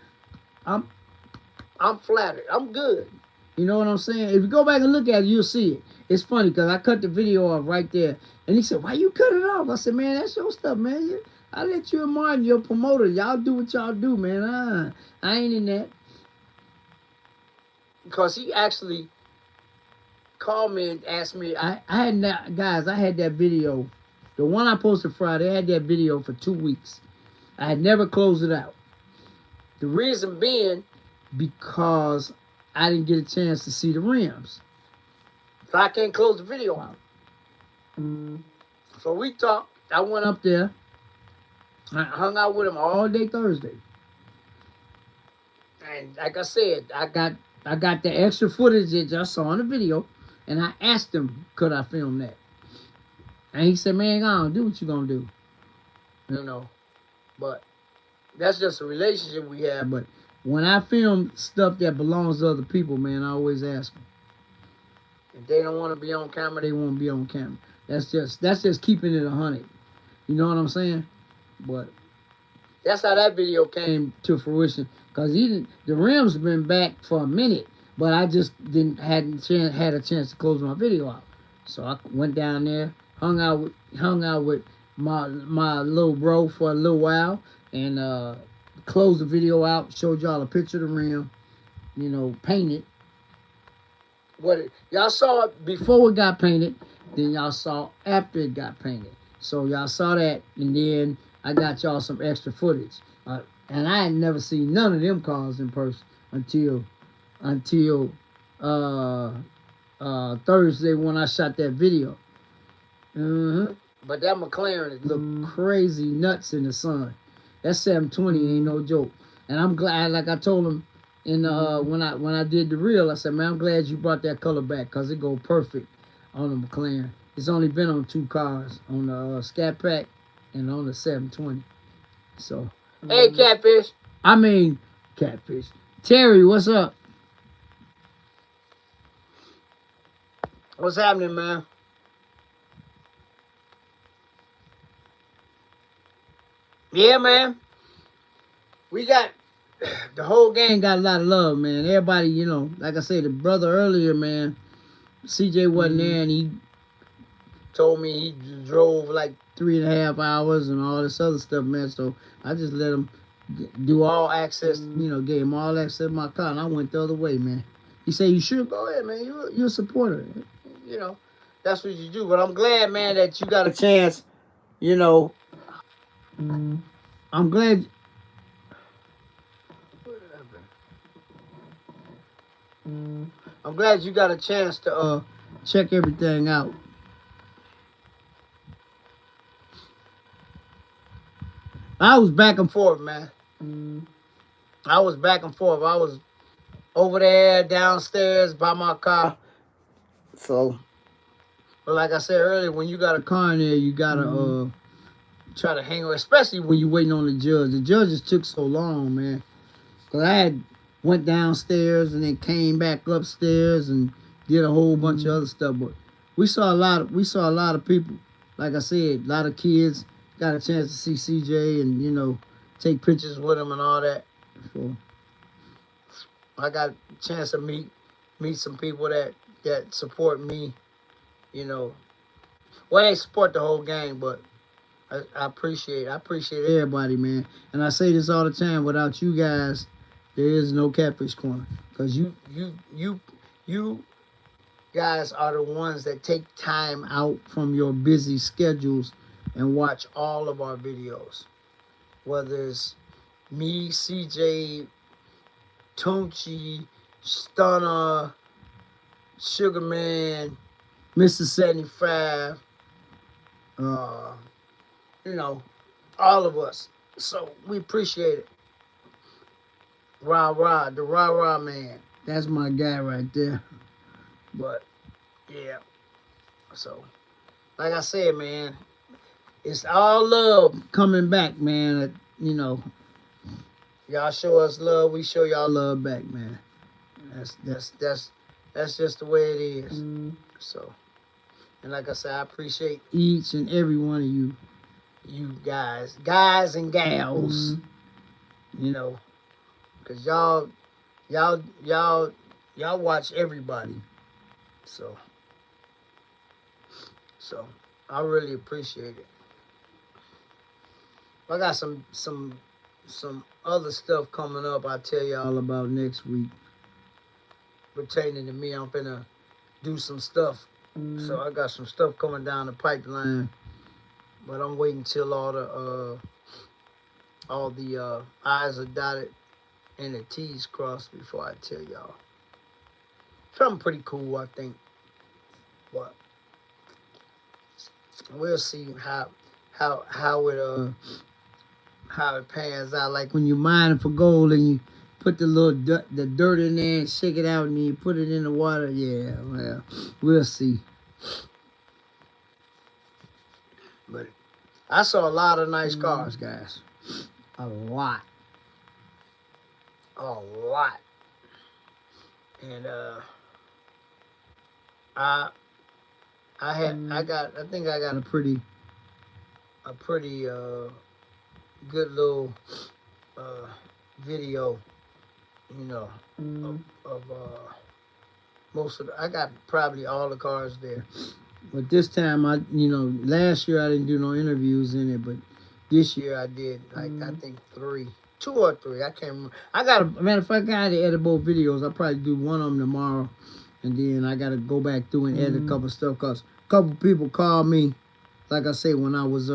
I'm flattered. I'm good." You know what I'm saying? If you go back and look at it, you'll see it. It's funny because I cut the video off right there. And he said, "Why you cut it off?" I said, "Man, that's your stuff, man. I let you and Martin, your promoter. Y'all do what y'all do, man. I ain't in that." Because he actually called me and asked me. I had that video. The one I posted Friday, I had that video for 2 weeks. I had never closed it out. The reason being because I didn't get a chance to see the rims. So I can't close the video out. So we talked. I went up there. I hung out with him all day Thursday. And like I said, I got the extra footage that y'all saw in the video. And I asked him, could I film that? And he said, "Man, I don't do what you gonna do." You know. But that's just a relationship we have. But when I film stuff that belongs to other people, man, I always ask them. If they don't want to be on camera, they won't be on camera. That's just keeping it 100. You know what I'm saying? But that's how that video came to fruition. Cause the rims have been back for a minute, but I just hadn't had a chance to close my video out. So I went down there, hung out with my little bro for a little while, and closed the video out. Showed y'all a picture of the rim, you know, painted. Y'all saw it before it got painted, then y'all saw after it got painted. So y'all saw that, and then I got y'all some extra footage. And I had never seen none of them cars in person until Thursday when I shot that video. But that McLaren looked crazy nuts in the sun. That 720 ain't no joke. And I'm glad, like I told him in when I did the reel, I said, man, I'm glad you brought that color back because it go perfect on the McLaren. It's only been on 2 cars, on the Scat Pack and on the 720. So, hey, Catfish. I mean, Catfish. Terry, what's up? What's happening, man? Yeah, man. We got the whole gang got a lot of love, man. Everybody, you know, like I said, the brother earlier, man, CJ wasn't there, and he told me he drove like 3.5 hours and all this other stuff, man. So I just let him do all access, you know, gave him all access to my car, and I went the other way, man. He said, you should go ahead, man. You're a supporter. You know, that's what you do. But I'm glad, man, that you got a chance, you know. I'm glad. I'm glad you got a chance to check everything out. I was back and forth, man. I was back and forth. I was over there, downstairs by my car. So, but like I said earlier, when you got a car in there, you gotta try to hang on, especially when you're waiting on the judge. The judges took so long, man. Cause I had went downstairs and then came back upstairs and did a whole bunch of other stuff. But we saw a lot of people. Like I said, a lot of kids got a chance to see CJ and, you know, take pictures with him and all that. So I got a chance to meet some people that support me, you know. Well, they support the whole gang, but I appreciate everybody, man. And I say this all the time, without you guys, there is no Catfish Corner. Because you guys are the ones that take time out from your busy schedules and watch all of our videos. Whether it's me, CJ, Tunchi, Stunner, Sugarman, Mr. 75, you know, all of us. So we appreciate it. Rah, the rah man. That's my guy right there. But, yeah. So, like I said, man, it's all love coming back, man. You know, y'all show us love, we show y'all love back, man. That's just the way it is. So, and like I said, I appreciate each and every one of you guys and gals. You know, cause y'all watch everybody. So I really appreciate it. I got some other stuff coming up I'll tell y'all about next week pertaining to me. I'm finna do some stuff. So I got some stuff coming down the pipeline. But I'm waiting till all the I's are dotted and the T's crossed before I tell y'all. Something pretty cool, I think. But we'll see how it pans out. Like when you're mining for gold and you put the dirt in there and shake it out and then you put it in the water. Yeah, well, we'll see. But I saw a lot of nice cars, guys. A lot. And I think I got a pretty good little video, you know, of most of I got probably all the cars there. But this time, last year I didn't do no interviews in it, but this year I did, like, I think 2 or 3. I can't remember. Matter of fact, I got to edit both videos. I'll probably do one of them tomorrow, and then I got to go back through and edit a couple stuff, because a couple people called me, like I say, when I was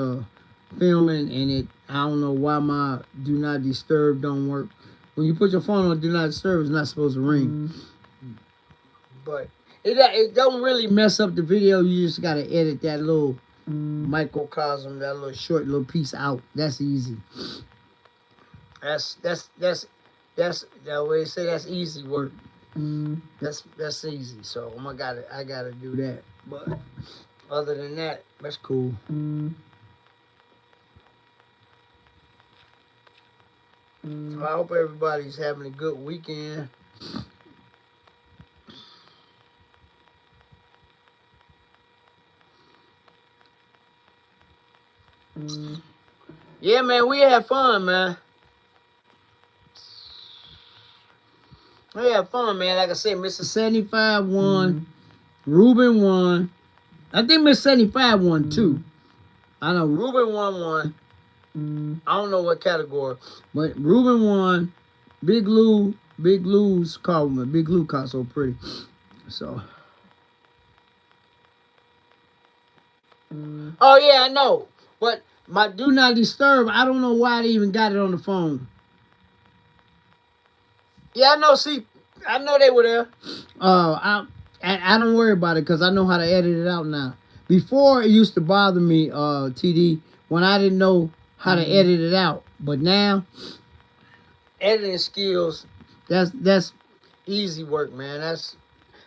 filming, and I don't know why my Do Not Disturb don't work. When you put your phone on Do Not Disturb, it's not supposed to ring. But it don't really mess up the video. You just got to edit that little microcosm, that little short little piece out. That's easy. That's that way they say that's easy work. That's easy. So I gotta do that. But other than that, that's cool. I hope everybody's having a good weekend. Yeah, man, we had fun, man. We had fun, man. Like I said, Mr. 75 won. Ruben won. I think Mr. 75 won too. I know Ruben won one. I don't know what category, but Ruben won. Big Lou's car won. Big Lou car so pretty. So. Oh yeah, I know. But my do not disturb, I don't know why they even got it on the phone. Yeah, I know. See, I know they were there. I don't worry about it because I know how to edit it out now. Before it used to bother me, TD, when I didn't know how to edit it out. But now, editing skills, that's easy work, man. That's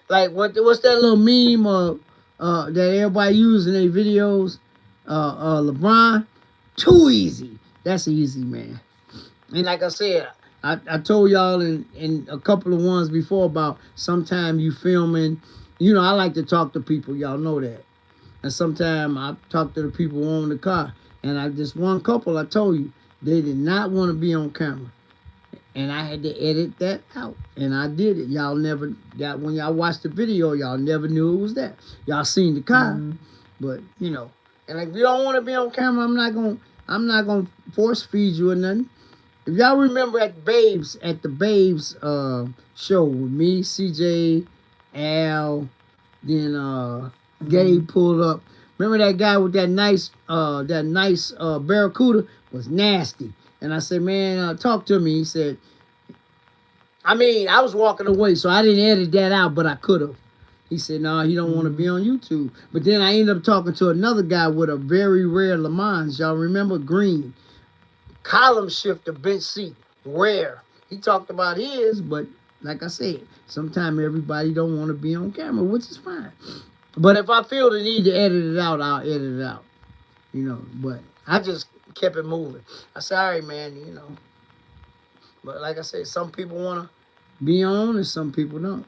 like what's that little meme that everybody uses in their videos? LeBron, too easy. That's easy, man. And like I said, I told y'all in a couple of ones before about sometime you filming. You know, I like to talk to people. Y'all know that. And sometimes I talk to the people who own the car. And this one couple, I told you, they did not want to be on camera. And I had to edit that out. And I did it. Y'all never, when y'all watched the video, y'all never knew it was that. Y'all seen the car. But, you know. And if you don't want to be on camera, I'm not gonna force feed you or nothing. If y'all remember at the Babes show with me, CJ, Al, then Gabe pulled up. Remember that guy with that nice Barracuda was nasty. And I said, man, talk to me. He said, I was walking away, so I didn't edit that out, but I could have. He said, no, he don't want to be on YouTube. But then I ended up talking to another guy with a very rare Le Mans. Y'all remember? Green. Column shifter, bench seat. Rare. He talked about his, but like I said, sometimes everybody don't want to be on camera, which is fine. But if I feel the need to edit it out, I'll edit it out. You know, but I just kept it moving. I said, all right, man, you know. But like I said, some people want to be on and some people don't.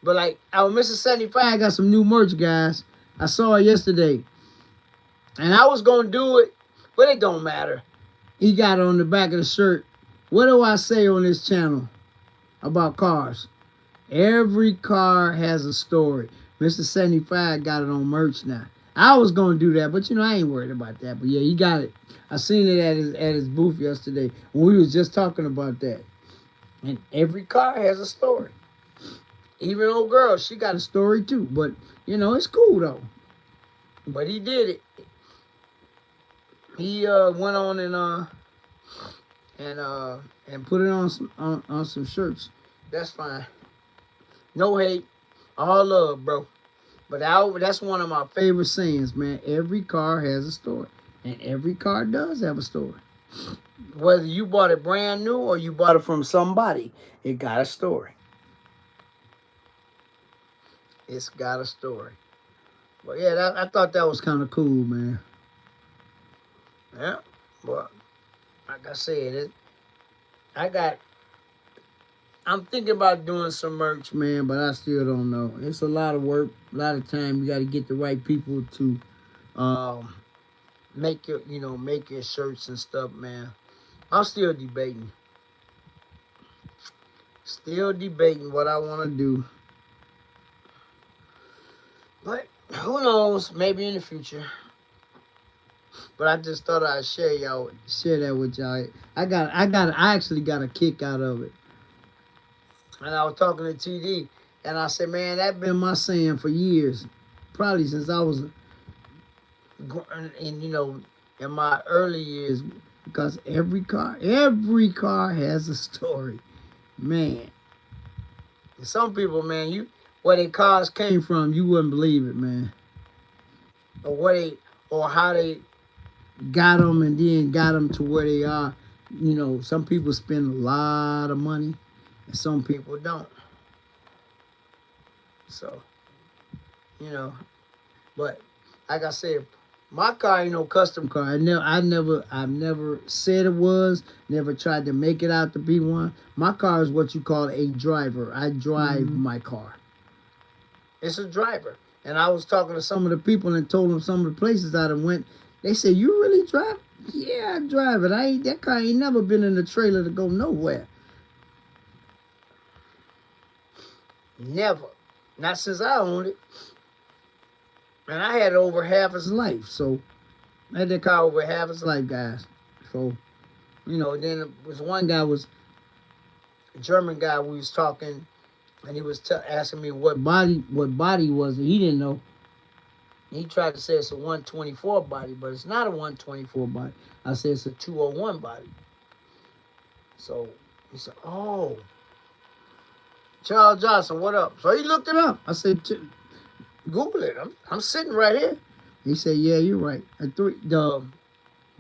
But like, our Mr. 75 got some new merch, guys. I saw it yesterday. And I was going to do it, but it don't matter. He got it on the back of the shirt. What do I say on this channel about cars? Every car has a story. Mr. 75 got it on merch now. I was going to do that, but you know, I ain't worried about that. But yeah, he got it. I seen it at his booth yesterday when we was just talking about that. And every car has a story. Even old girl, she got a story too. But, you know, it's cool though. But he did it. He went on and put it on some shirts. That's fine. No hate. All love, bro. But that's one of my favorite sayings, man. Every car has a story. And every car does have a story. Whether you bought it brand new or you bought it from somebody, it got a story. It's got a story. But yeah, I thought that was kind of cool, man. Yeah, but like I said, I'm thinking about doing some merch, man, but I still don't know. It's a lot of work, a lot of time. You got to get the right people to make your shirts and stuff, man. I'm still debating. Still debating what I want to do. But who knows? Maybe in the future. But I just thought I'd share that with y'all. I actually got a kick out of it. And I was talking to TD, and I said, man, that's been my saying for years. Probably since I was in my early years. Because every car has a story. Man. And some people, man, where their cars came from, you wouldn't believe it, man. Or how they got them and then got them to where they are. You know, some people spend a lot of money and some people don't. So, you know, but like I said, my car ain't no custom car. I've never said it was. Never tried to make it out to be one. My car is what you call a driver. I drive my car. It's a driver. And I was talking to some of the people and told them some of the places I done went. They said, "You really drive?" Yeah, I drive it. That car ain't never been in a trailer to go nowhere. Never. Not since I owned it. And I had it over half its life. So I had that car over half its life, guys. So, you know, then there was one guy, was a German guy, we was talking, and he was asking me what body was it. He didn't know. He tried to say it's a 124 body, but it's not a 124 body. I said it's a 201 body. So he said, "Oh, Charles Johnson, what up?" So he looked it up. I said, "Google it. I'm sitting right here." He said, "Yeah, you're right. The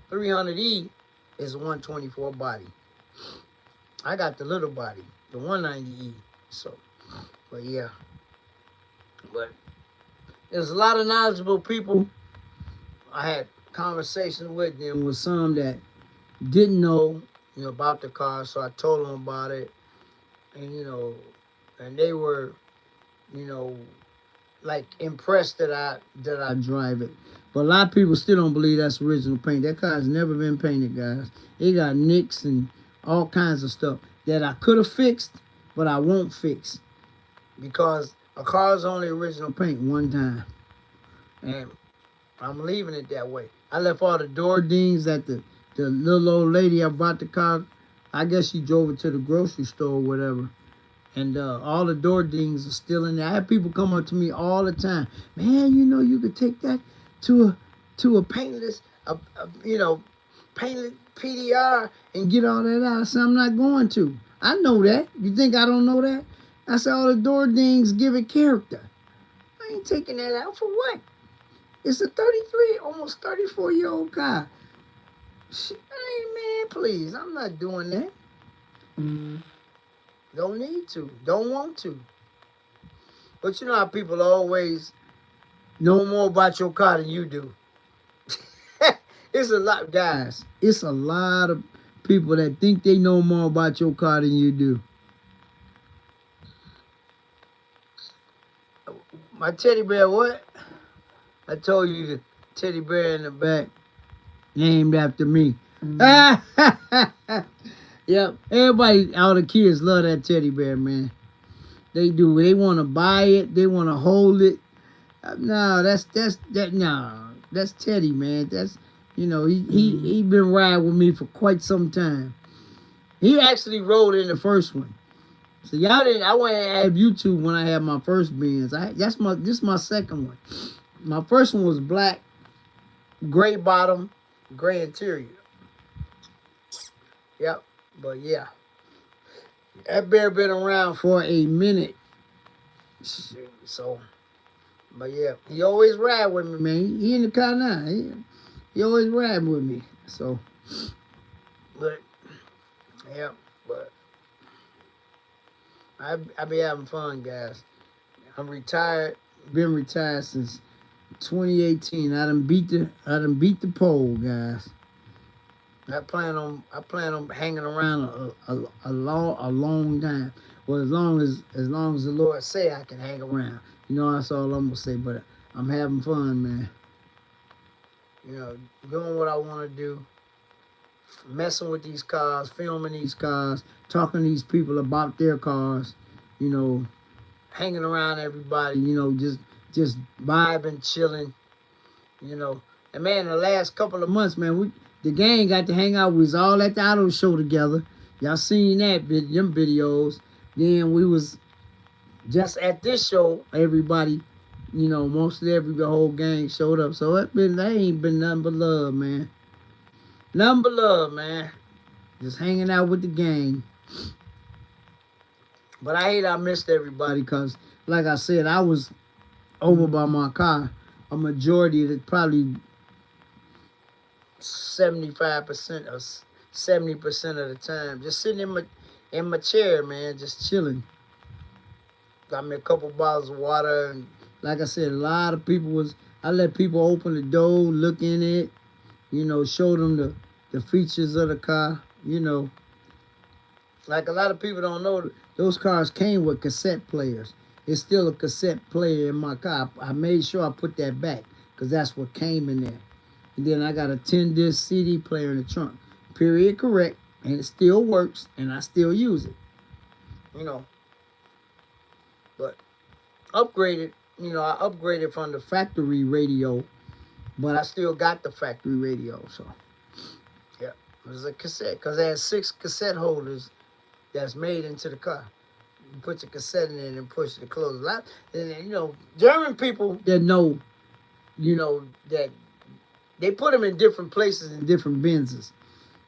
300E is a 124 body. I got the little body, the 190E. So, but yeah, but there's a lot of knowledgeable people. I had conversations with them, with some that didn't know, you know, about the car. So I told them about it, and you know, and they were, you know, like impressed that I drive it. But a lot of people still don't believe that's original paint. That car has never been painted, guys. It got nicks and all kinds of stuff that I could have fixed, but I won't fix, because a car's only original paint one time, and I'm leaving it that way. I left all the door dings that the little old lady I bought the car. I guess she drove it to the grocery store or whatever. And all the door dings are still in there. I have people come up to me all the time. "Man, you know, you could take that to a paintless, you know, painted PDR and get all that out." I said, "I'm not going to. I know that. You think I don't know that?" I said, "All the door dings give it character. I ain't taking that out for what? It's a 33, almost 34-year-old car. Shit, hey, man, please. I'm not doing that. Don't need to. Don't want to." But you know how people always know more about your car than you do. It's a lot, guys. It's a lot of people that think they know more about your car than you do. My teddy bear, what? I told you the teddy bear in the back named after me. Yep. Everybody, all the kids love that teddy bear, man. They do. They want to buy it. They want to hold it. No, that's Teddy, man. That's, you know, he been riding with me for quite some time. He actually rode in the first one. So y'all didn't. I went and had YouTube when I had my first Benz. This my second one. My first one was black, gray bottom, gray interior. Yep. But yeah, that bear been around for a minute. So, but yeah, he always ride with me, man. He in the car now. He always ride with me. So, but yeah, but I be having fun, guys. I'm retired. Been retired since 2018. I done beat the pole, guys. I plan on hanging around a long time. Well, as long as the Lord say I can hang around. You know, that's all I'm gonna say. But I'm having fun, man. You know, doing what I want to do, messing with these cars, filming these cars, talking to these people about their cars. You know, hanging around everybody. You know, just vibing, chilling. You know, and man, the last couple of months, man, the gang got to hang out. We was all at the auto show together. Y'all seen them videos. Then we was just at this show. Everybody, you know, the whole gang showed up. So that ain't been nothing but love, man. Nothing but love, man. Just hanging out with the gang. But I missed everybody because, like I said, I was over by my car. A majority of it, probably 75% or 70% of the time. Just sitting in my chair, man, just chilling. Got me a couple bottles of water, and like I said, a lot of people was. I let people open the door, look in it, show them the features of the car. Like a lot of people don't know, those cars came with cassette players. It's still a cassette player in my car. I made sure I put that back because that's what came in there. And then I got a 10-disc CD player in the trunk. Period correct. And it still works, and I still use it. But upgraded, I upgraded from the factory radio, but I still got the factory radio. So, yeah, it was a cassette because it had 6 cassette holders that's made into the car. You put your cassette in it and push it to close. A lot, and German people that know, that they put them in different places in different Benzes.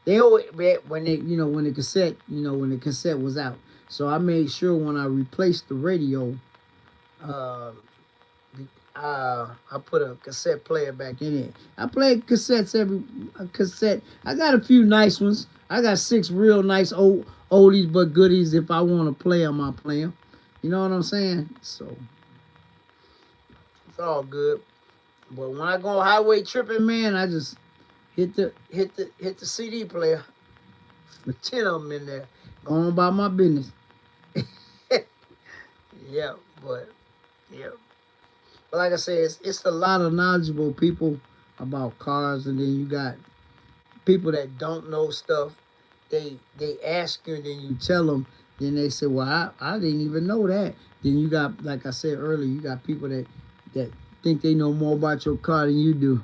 They always when the cassette was out. So I made sure when I replaced the radio, I put a cassette player back in it. I played cassettes cassette. I got a few nice ones. I got 6 real nice oldies but goodies. If I want to play them, I'll play them. You know what I'm saying? So it's all good. But when I go highway tripping, man, I just hit the CD player with 10 of them in there. Go on about my business. Yeah, but like I said, it's a lot of knowledgeable people about cars, and then you got people that don't know stuff. They ask you, and then you tell them. Then they say, "Well, I didn't even know that." Then you got, like I said earlier, you got people that think they know more about your car than you do.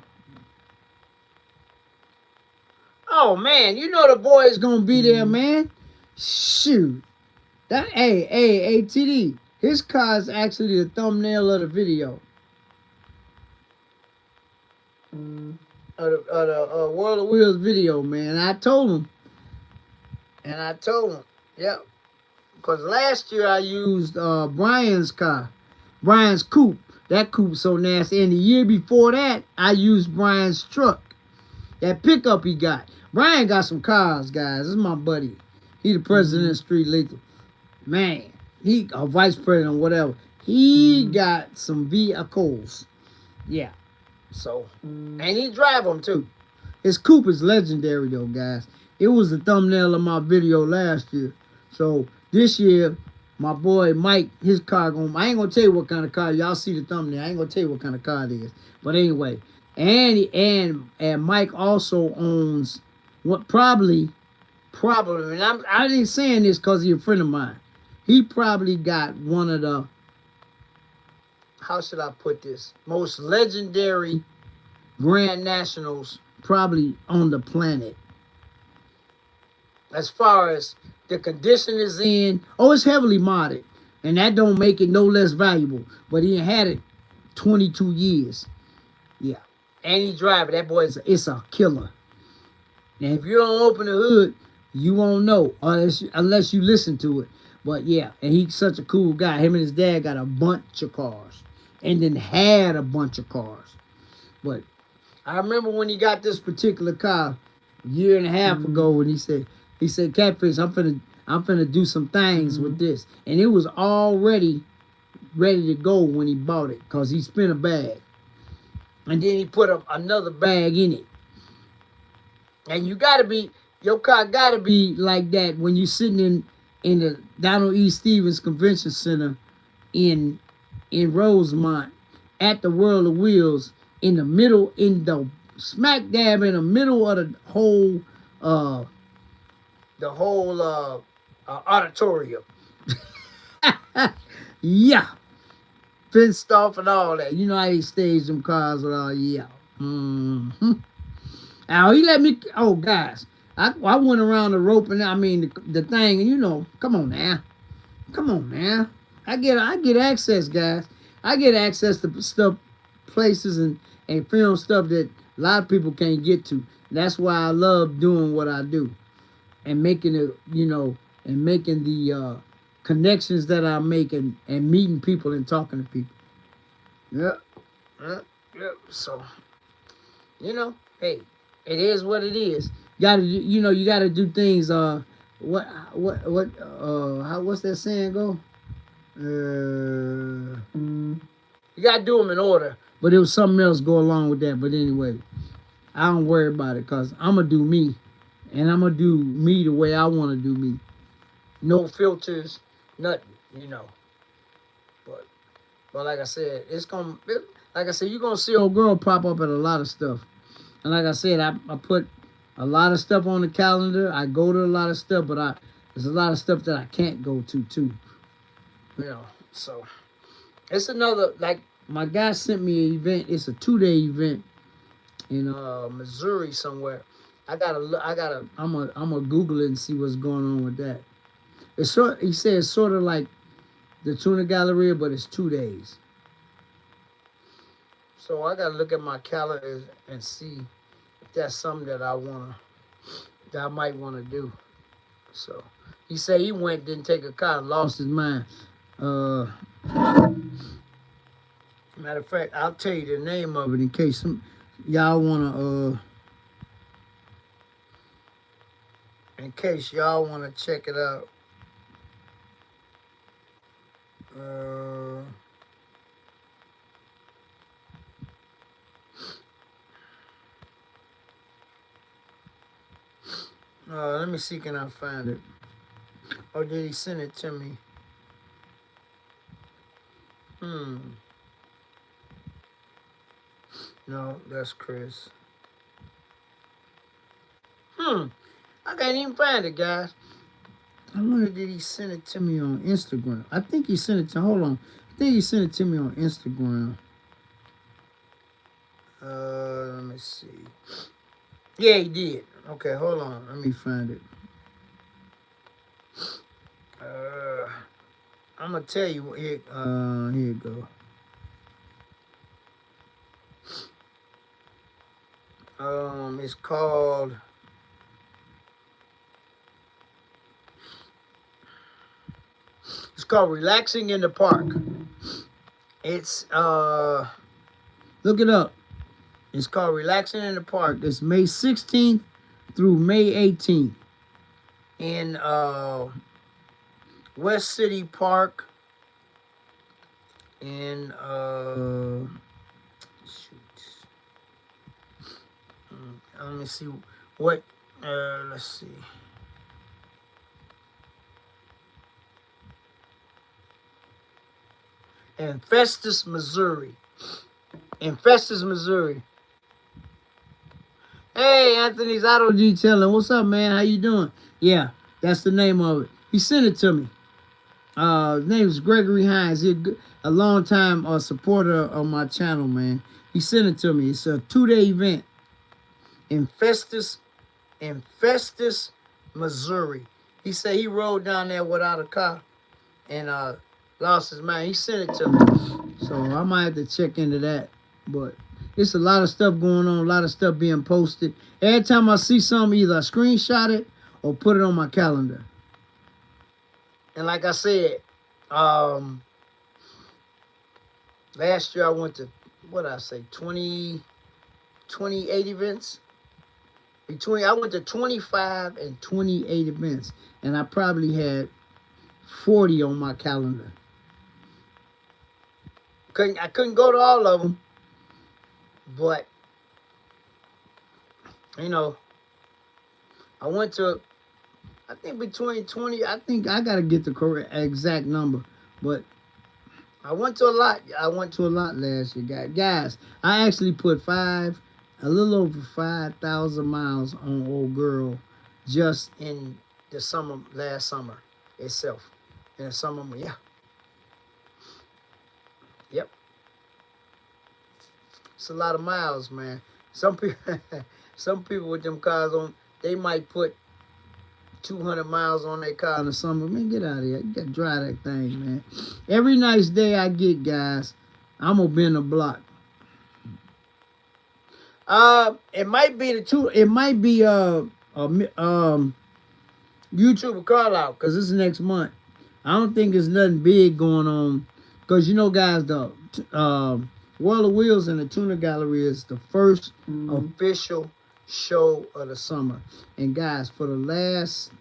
Oh man, the boy is gonna be there, man. Shoot, hey, TD. His car is actually the thumbnail of the video. Of the World of Wheels video, man. I told him. Yeah. Because last year I used Brian's car. Brian's coupe. That coupe's so nasty. And the year before that, I used Brian's truck. That pickup he got. Brian got some cars, guys. This is my buddy. He the president of Street Lethal. Man. He a vice president, whatever. He got some vehicles. Yeah. So, and he drive them too. His coupe is legendary though, guys. It was the thumbnail of my video last year. So this year, my boy Mike, his car I ain't gonna tell you what kind of car. Y'all see the thumbnail. I ain't gonna tell you what kind of car it is. But anyway, and Mike also owns what probably, and I ain't saying this because he's a friend of mine. He probably got one of the, how should I put this, most legendary Grand Nationals probably on the planet. As far as the condition is in, it's heavily modded. And that don't make it no less valuable. But he had it 22 years. Yeah. And he drive it. That boy it's a killer. Now, if you don't open the hood, you won't know unless you listen to it. But yeah, and he's such a cool guy. Him and his dad got a bunch of cars. And then had a bunch of cars. But I remember when he got this particular car a year and a half ago, when he said, Catfish, I'm finna do some things with this. And it was already ready to go when he bought it, because he spent a bag. And then he put another bag in it. And your car gotta be like that when you're sitting in the Donald E. Stevens Convention Center in Rosemont at the World of Wheels, in the smack dab in the middle of the whole auditorium. Yeah. Fenced off and all that. You know how they stage them cars with all, yeah. Now he let me, guys, I went around the rope and the thing, and come on now. I get access, guys. I get access to stuff, places and film stuff that a lot of people can't get to. That's why I love doing what I do. And making it, and making the connections that I make and meeting people and talking to people. Yeah. So, hey, it is what it is. You gotta do things. What's that saying go? You gotta do them in order. But it was something else go along with that. But anyway, I don't worry about it because I'm gonna do me, and I'm gonna do me the way I want to do me. No filters, nothing. But like I said, like I said, you're gonna see old girl pop up at a lot of stuff. And like I said, I put a lot of stuff on the calendar. I go to a lot of stuff, but there's a lot of stuff that I can't go to too. So it's another, like, my guy sent me an event. It's a 2-day event in Missouri somewhere. I'm gonna Google it and see what's going on with that. He said it's sort of like the Tuna Galleria, but it's 2 days. So I gotta look at my calendar and see if that's something that I might wanna do. So he said he went, didn't take a car, lost his mind. Matter of fact, I'll tell you the name of it in case y'all wanna check it out. Let me see, can I find it? Or did he send it to me? No, that's Chris. I can't even find it, guys. I wonder, did he send it to me on Instagram? I think he sent it to, hold on. I think he sent it to me on Instagram. Let me see. Yeah, he did. Okay, hold on. Let me find it. I'm going to tell you. Here you go. It's called... It's called Relaxing in the Park. It's, look it up. It's called Relaxing in the Park. It's May 16th through May 18th in West City Park in let me see what let's see. In Festus, Missouri. Hey, Anthony's Auto Detailing. What's up, man? How you doing? Yeah, that's the name of it. He sent it to me. His name is Gregory Hines. He's a long time supporter of my channel, man. He sent it to me. It's a 2-day event in Festus, Missouri. He said he rode down there without a car and lost his mind. He sent it to me. So I might have to check into that. But it's a lot of stuff going on, a lot of stuff being posted. Every time I see something, either I screenshot it or put it on my calendar. And like I said, last year I went to, 28 events? I went to 25 and 28 events. And I probably had 40 on my calendar. I couldn't go to all of them. But, I went to, I think between 20, I think I got to get the correct exact number. But I went to a lot. Last year, guys. I actually put a little over 5,000 miles on old girl just in the last summer itself. In the summer, yeah. Yep. It's a lot of miles, man. Some people with them cars on, they might put 200 miles on their car in the summer. Man, get out of here. You got to drive that thing, man. Every nice day I get, guys, I'm going to bend the block. It might be YouTuber call out, because this is next month. I don't think there's nothing big going on. Because, guys, the World of Wheels and the Tuna Gallery is the first official show of the summer. And guys, for the last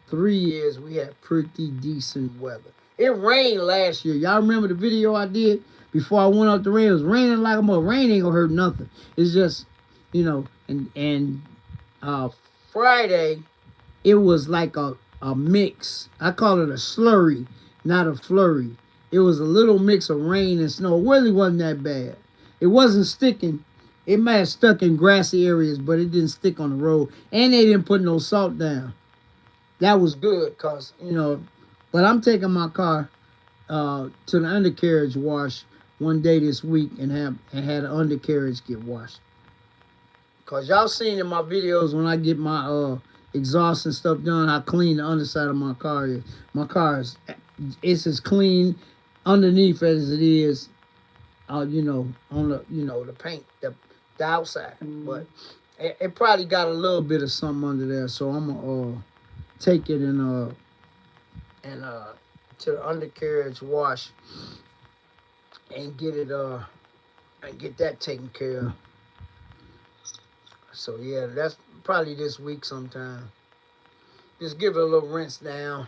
3 years, we had pretty decent weather. It rained last year. Y'all remember the video I did before I went up the rain? It was raining like a mother. Rain ain't gonna hurt nothing. It's just, and Friday, it was like a mix. I call it a slurry, not a flurry. It was a little mix of rain and snow. It really wasn't that bad. It wasn't sticking. It might have stuck in grassy areas, but it didn't stick on the road. And they didn't put no salt down. That was good, because, but I'm taking my car to the undercarriage wash one day this week and had an undercarriage get washed. Because y'all seen in my videos when I get my exhaust and stuff done, how clean the underside of my car is. My car it's as clean underneath as it is, on the paint, the outside. But it probably got a little bit of something under there, so I'm gonna take it and to the undercarriage wash and get it and get that taken care of. So yeah, that's probably this week sometime. Just give it a little rinse down.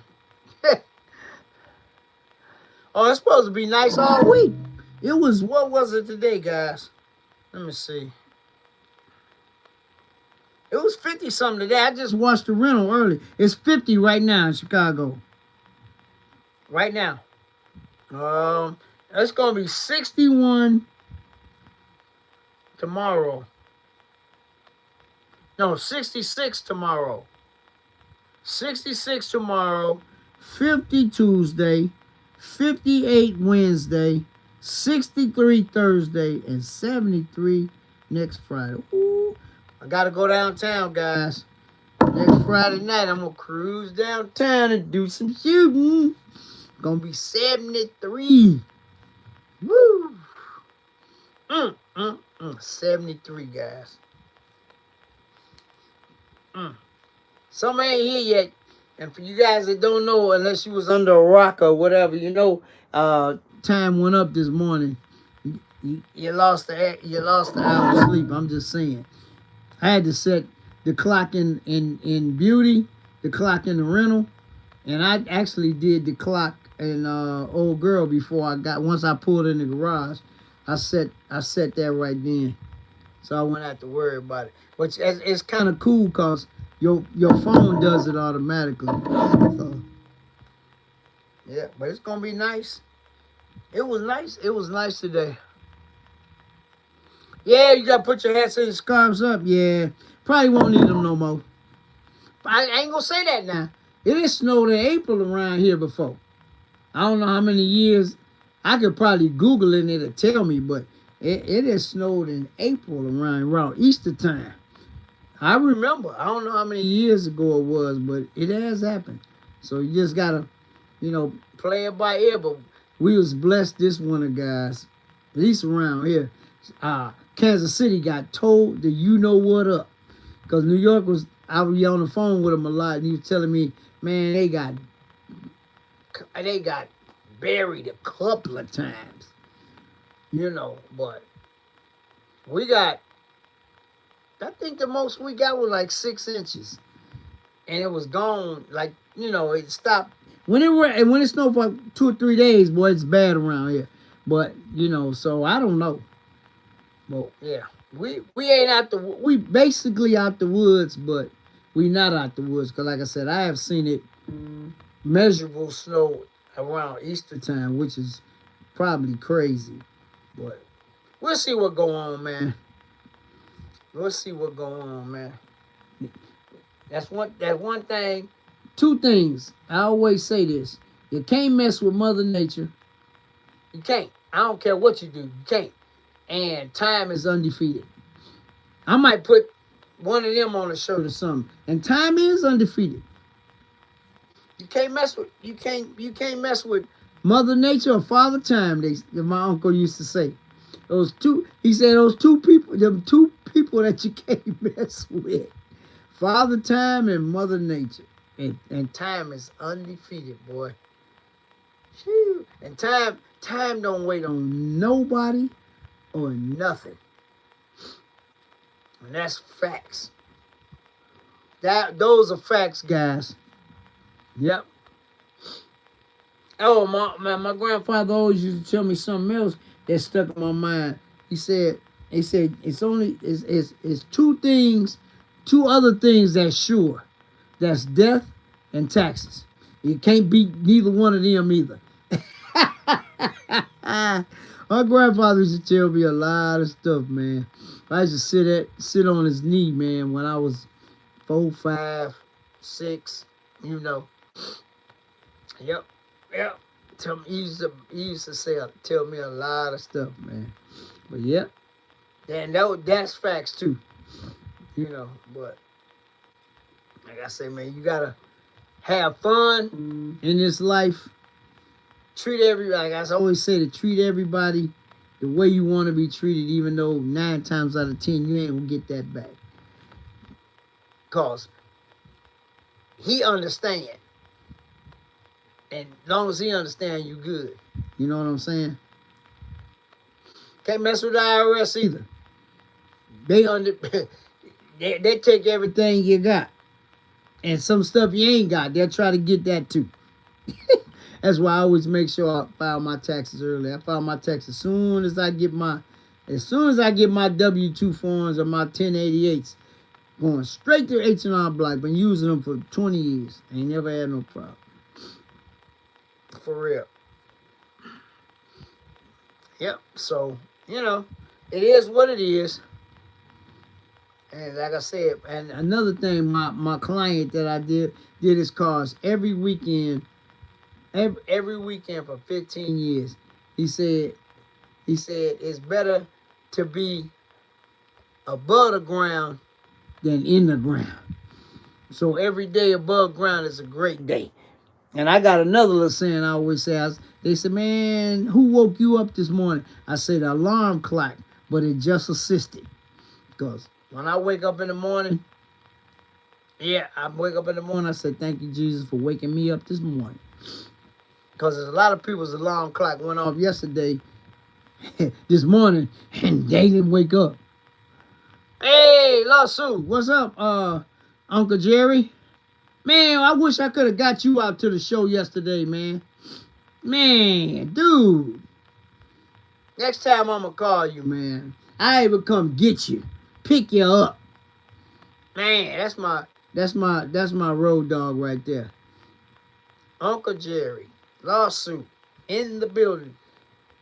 Oh, it's supposed to be nice all week. It was, what was it today, guys? Let me see. It was 50 something today. I just watched the rental early. It's 50 right now in Chicago. Right now. It's gonna be 61 tomorrow. No, 66 tomorrow. 66 tomorrow. 50 Tuesday. 58 Wednesday. 63 Thursday. And 73 next Friday. Ooh, I gotta go downtown, guys. Next Friday night, I'm gonna cruise downtown and do some shooting. Gonna be 73. Woo! 73, guys. Some ain't here yet. And for you guys that don't know, unless you was under a rock or whatever, time went up this morning. You lost the hour of sleep. I'm just saying. I had to set the clock in beauty, the clock in the rental, and I actually did the clock in old girl before once I pulled in the garage. I set that right then, so I wouldn't have to worry about it. Which it's kind of cool, because your phone does it automatically. So, yeah, but it's gonna be nice. It was nice. It was nice today. Yeah, you gotta put your hats and scarves up. Yeah, probably won't need them no more. I ain't gonna say that now. It has snowed in April around here before. I don't know how many years. I could probably Google it and it'll tell me, but it has snowed in April around Easter time. I remember. I don't know how many years ago it was, but it has happened. So you just gotta, play it by ear. But we was blessed this winter, guys. At least around here. Kansas City got told the what up. Because New York I was on the phone with him a lot, and he was telling me, man, they got buried a couple of times. But we got, I think the most we got was like 6 inches. And it was gone, it stopped. When it snowed for 2 or 3 days, boy, it's bad around here. But, so I don't know. Well, yeah, we ain't we basically out the woods, but we not out the woods. Because like I said, I have seen it measurable snow around Easter time, which is probably crazy. But we'll see what go on, man. We'll see what go on, man. That's one thing. 2 things. I always say this. You can't mess with Mother Nature. You can't. I don't care what you do. You can't. And time is undefeated. I might put one of them on a shirt or something. And time is undefeated. You can't mess with Mother Nature or Father Time. My uncle used to say. He said those two people that you can't mess with. Father Time and Mother Nature. And time is undefeated, boy. Phew. And time don't wait on nobody or nothing. And that's facts. Those are facts, guys. Yep. Oh, my grandfather always used to tell me something else that stuck in my mind. He said it's two other things that's sure. That's death and taxes. You can't beat neither one of them either. My grandfather used to tell me a lot of stuff, man. I used to sit on his knee, man, when I was 4, 5, 6, you know. Yep. He used to tell me a lot of stuff, man. But yep. And that's facts too. You know, but like I say, man, you gotta have fun in this life. Treat everybody, like I always say, to treat everybody the way you want to be treated, even though 9 times out of 10 you ain't gonna get that back. Cause he understand. And as long as he understand, you good. You know what I'm saying? Can't mess with the IRS either. They take everything you got. And some stuff you ain't got, they'll try to get that too. That's why I always make sure I file my taxes early. I file my taxes as soon as I get my W-2 forms or my 1088s, going straight to H&R Block. Been using them for 20 years. Ain't never had no problem. For real. Yep. So, you know, it is what it is. And like I said, and another thing, my client that I did his cars every weekend for 15 years. He said it's better to be above the ground than in the ground. So every day above ground is a great day. And I got another little saying I always say. They said, man, who woke you up this morning? I said, the alarm clock, but it just assisted. Because when I wake up in the morning, I say, thank you, Jesus, for waking me up this morning. Because there's a lot of people's alarm clock went off yesterday, this morning, and they didn't wake up. Hey, Lawsuit, what's up, Uncle Jerry? Man, I wish I could have got you out to the show yesterday, man. Man, dude. Next time I'm going to call you, man. I even come get you. Pick you up. Man, that's my road dog right there. Uncle Jerry. Lawsuit. In the building.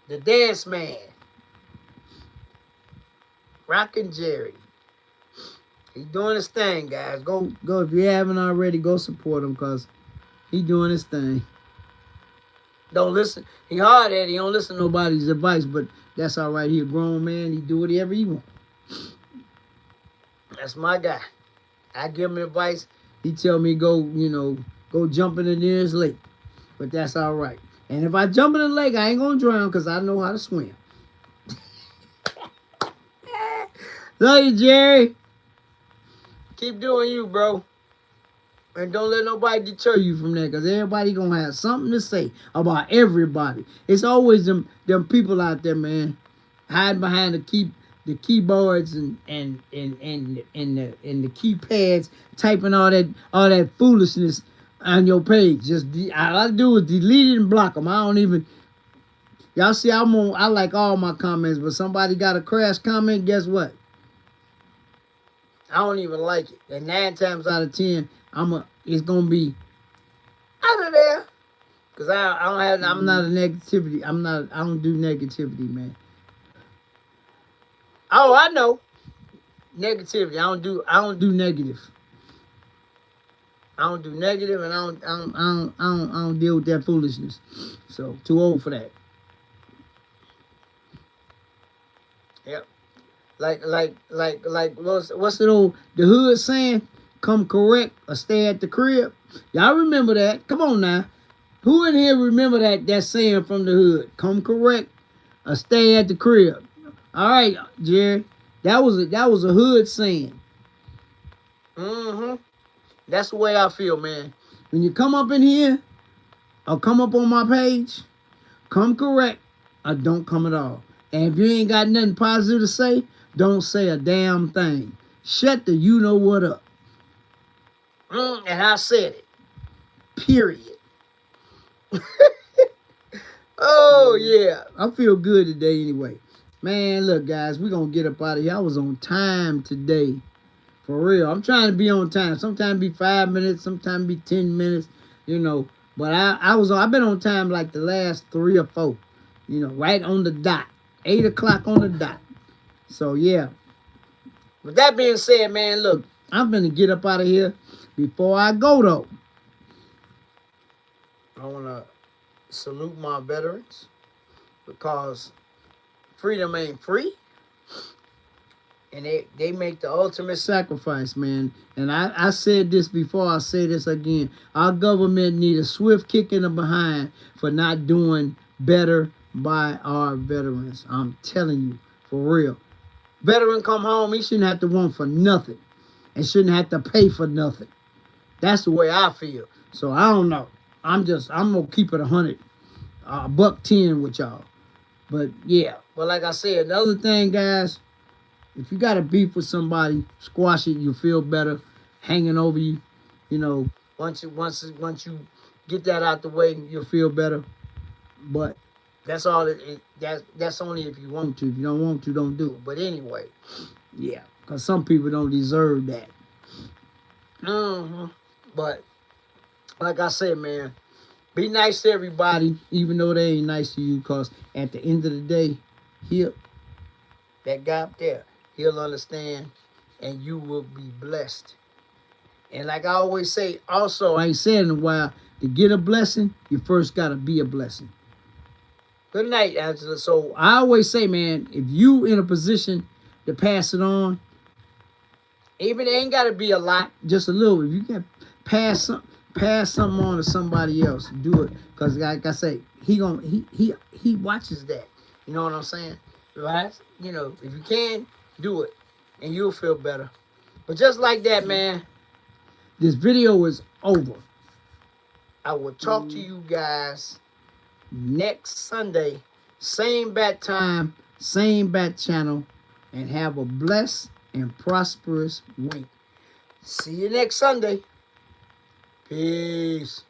The dance man. Rockin' Jerry. He's doing his thing, guys. Go if you haven't already, go support him, because he's doing his thing. Don't listen. He hard at it. He don't listen to nobody's advice, but that's all right. He a grown man. He do whatever he want. That's my guy. I give him advice. He tell me go jump in the nearest lake. But that's all right. And if I jump in the lake, I ain't going to drown, because I know how to swim. Love you, Jerry. Keep doing you, bro. And don't let nobody deter you from that, because everybody going to have something to say about everybody. It's always them people out there, man, hiding behind the keyboards and the keypads, typing all that foolishness on your page. All I do is delete it and block them. I don't even... Y'all see, I like all my comments, but somebody got a crash comment, guess what? I don't even like it. And 9 times out of 10, it's gonna be out of there. Cause I'm not a negativity. I don't do negativity, man. Oh, I know. Negativity. I don't do negative. I don't do negative, and I don't deal with that foolishness. So too old for that. Yep. Like what's the hood saying? Come correct or stay at the crib. Y'all remember that? Come on now. Who in here remember that saying from the hood? Come correct or stay at the crib. All right, Jerry. That was a hood saying. That's the way I feel, man. When you come up in here or come up on my page, come correct or don't come at all. And if you ain't got nothing positive to say, don't say a damn thing. Shut the you know what up. And I said it. Period. Oh, yeah. I feel good today anyway. Man, look, guys, we're going to get up out of here. I was on time today. For real. I'm trying to be on time. Sometimes be 5 minutes, sometimes be 10 minutes, you know. But I've been on time like the last 3 or 4. You know, right on the dot. 8 o'clock on the dot. So, yeah. With that being said, man, look, I'm going to get up out of here. Before I go, though, I want to salute my veterans because freedom ain't free. And they make the ultimate sacrifice, man. And I said this before, I say this again. Our government need a swift kick in the behind for not doing better by our veterans. I'm telling you, for real. Veteran come home, he shouldn't have to want for nothing. And shouldn't have to pay for nothing. That's the way I feel. So I don't know. I'm going to keep it 100. $110 with y'all. But yeah. But like I said, the other thing, guys, if you got a beef with somebody, squash it. You feel better, hanging over you. You know, once you get that out the way, you'll feel better. But that's all. That's only if you want to. If you don't want to, don't do it. But anyway, yeah, because some people don't deserve that. But like I said, man, be nice to everybody, even though they ain't nice to you. Because at the end of the day, that guy up there, he'll understand, and you will be blessed. And like I always say, also, I ain't said in a while, to get a blessing, you first got to be a blessing. Good night, Angela. So I always say, man, if you in a position to pass it on, even it ain't got to be a lot, just a little. If you can pass something on to somebody else, do it. Because like I say, he watches that. You know what I'm saying? Right? You know, if you can, do it, and you'll feel better. But just like that, man, this video is over. I will talk to you guys next Sunday, same bat time, same bat channel, and have a blessed and prosperous week. See you next Sunday. Peace.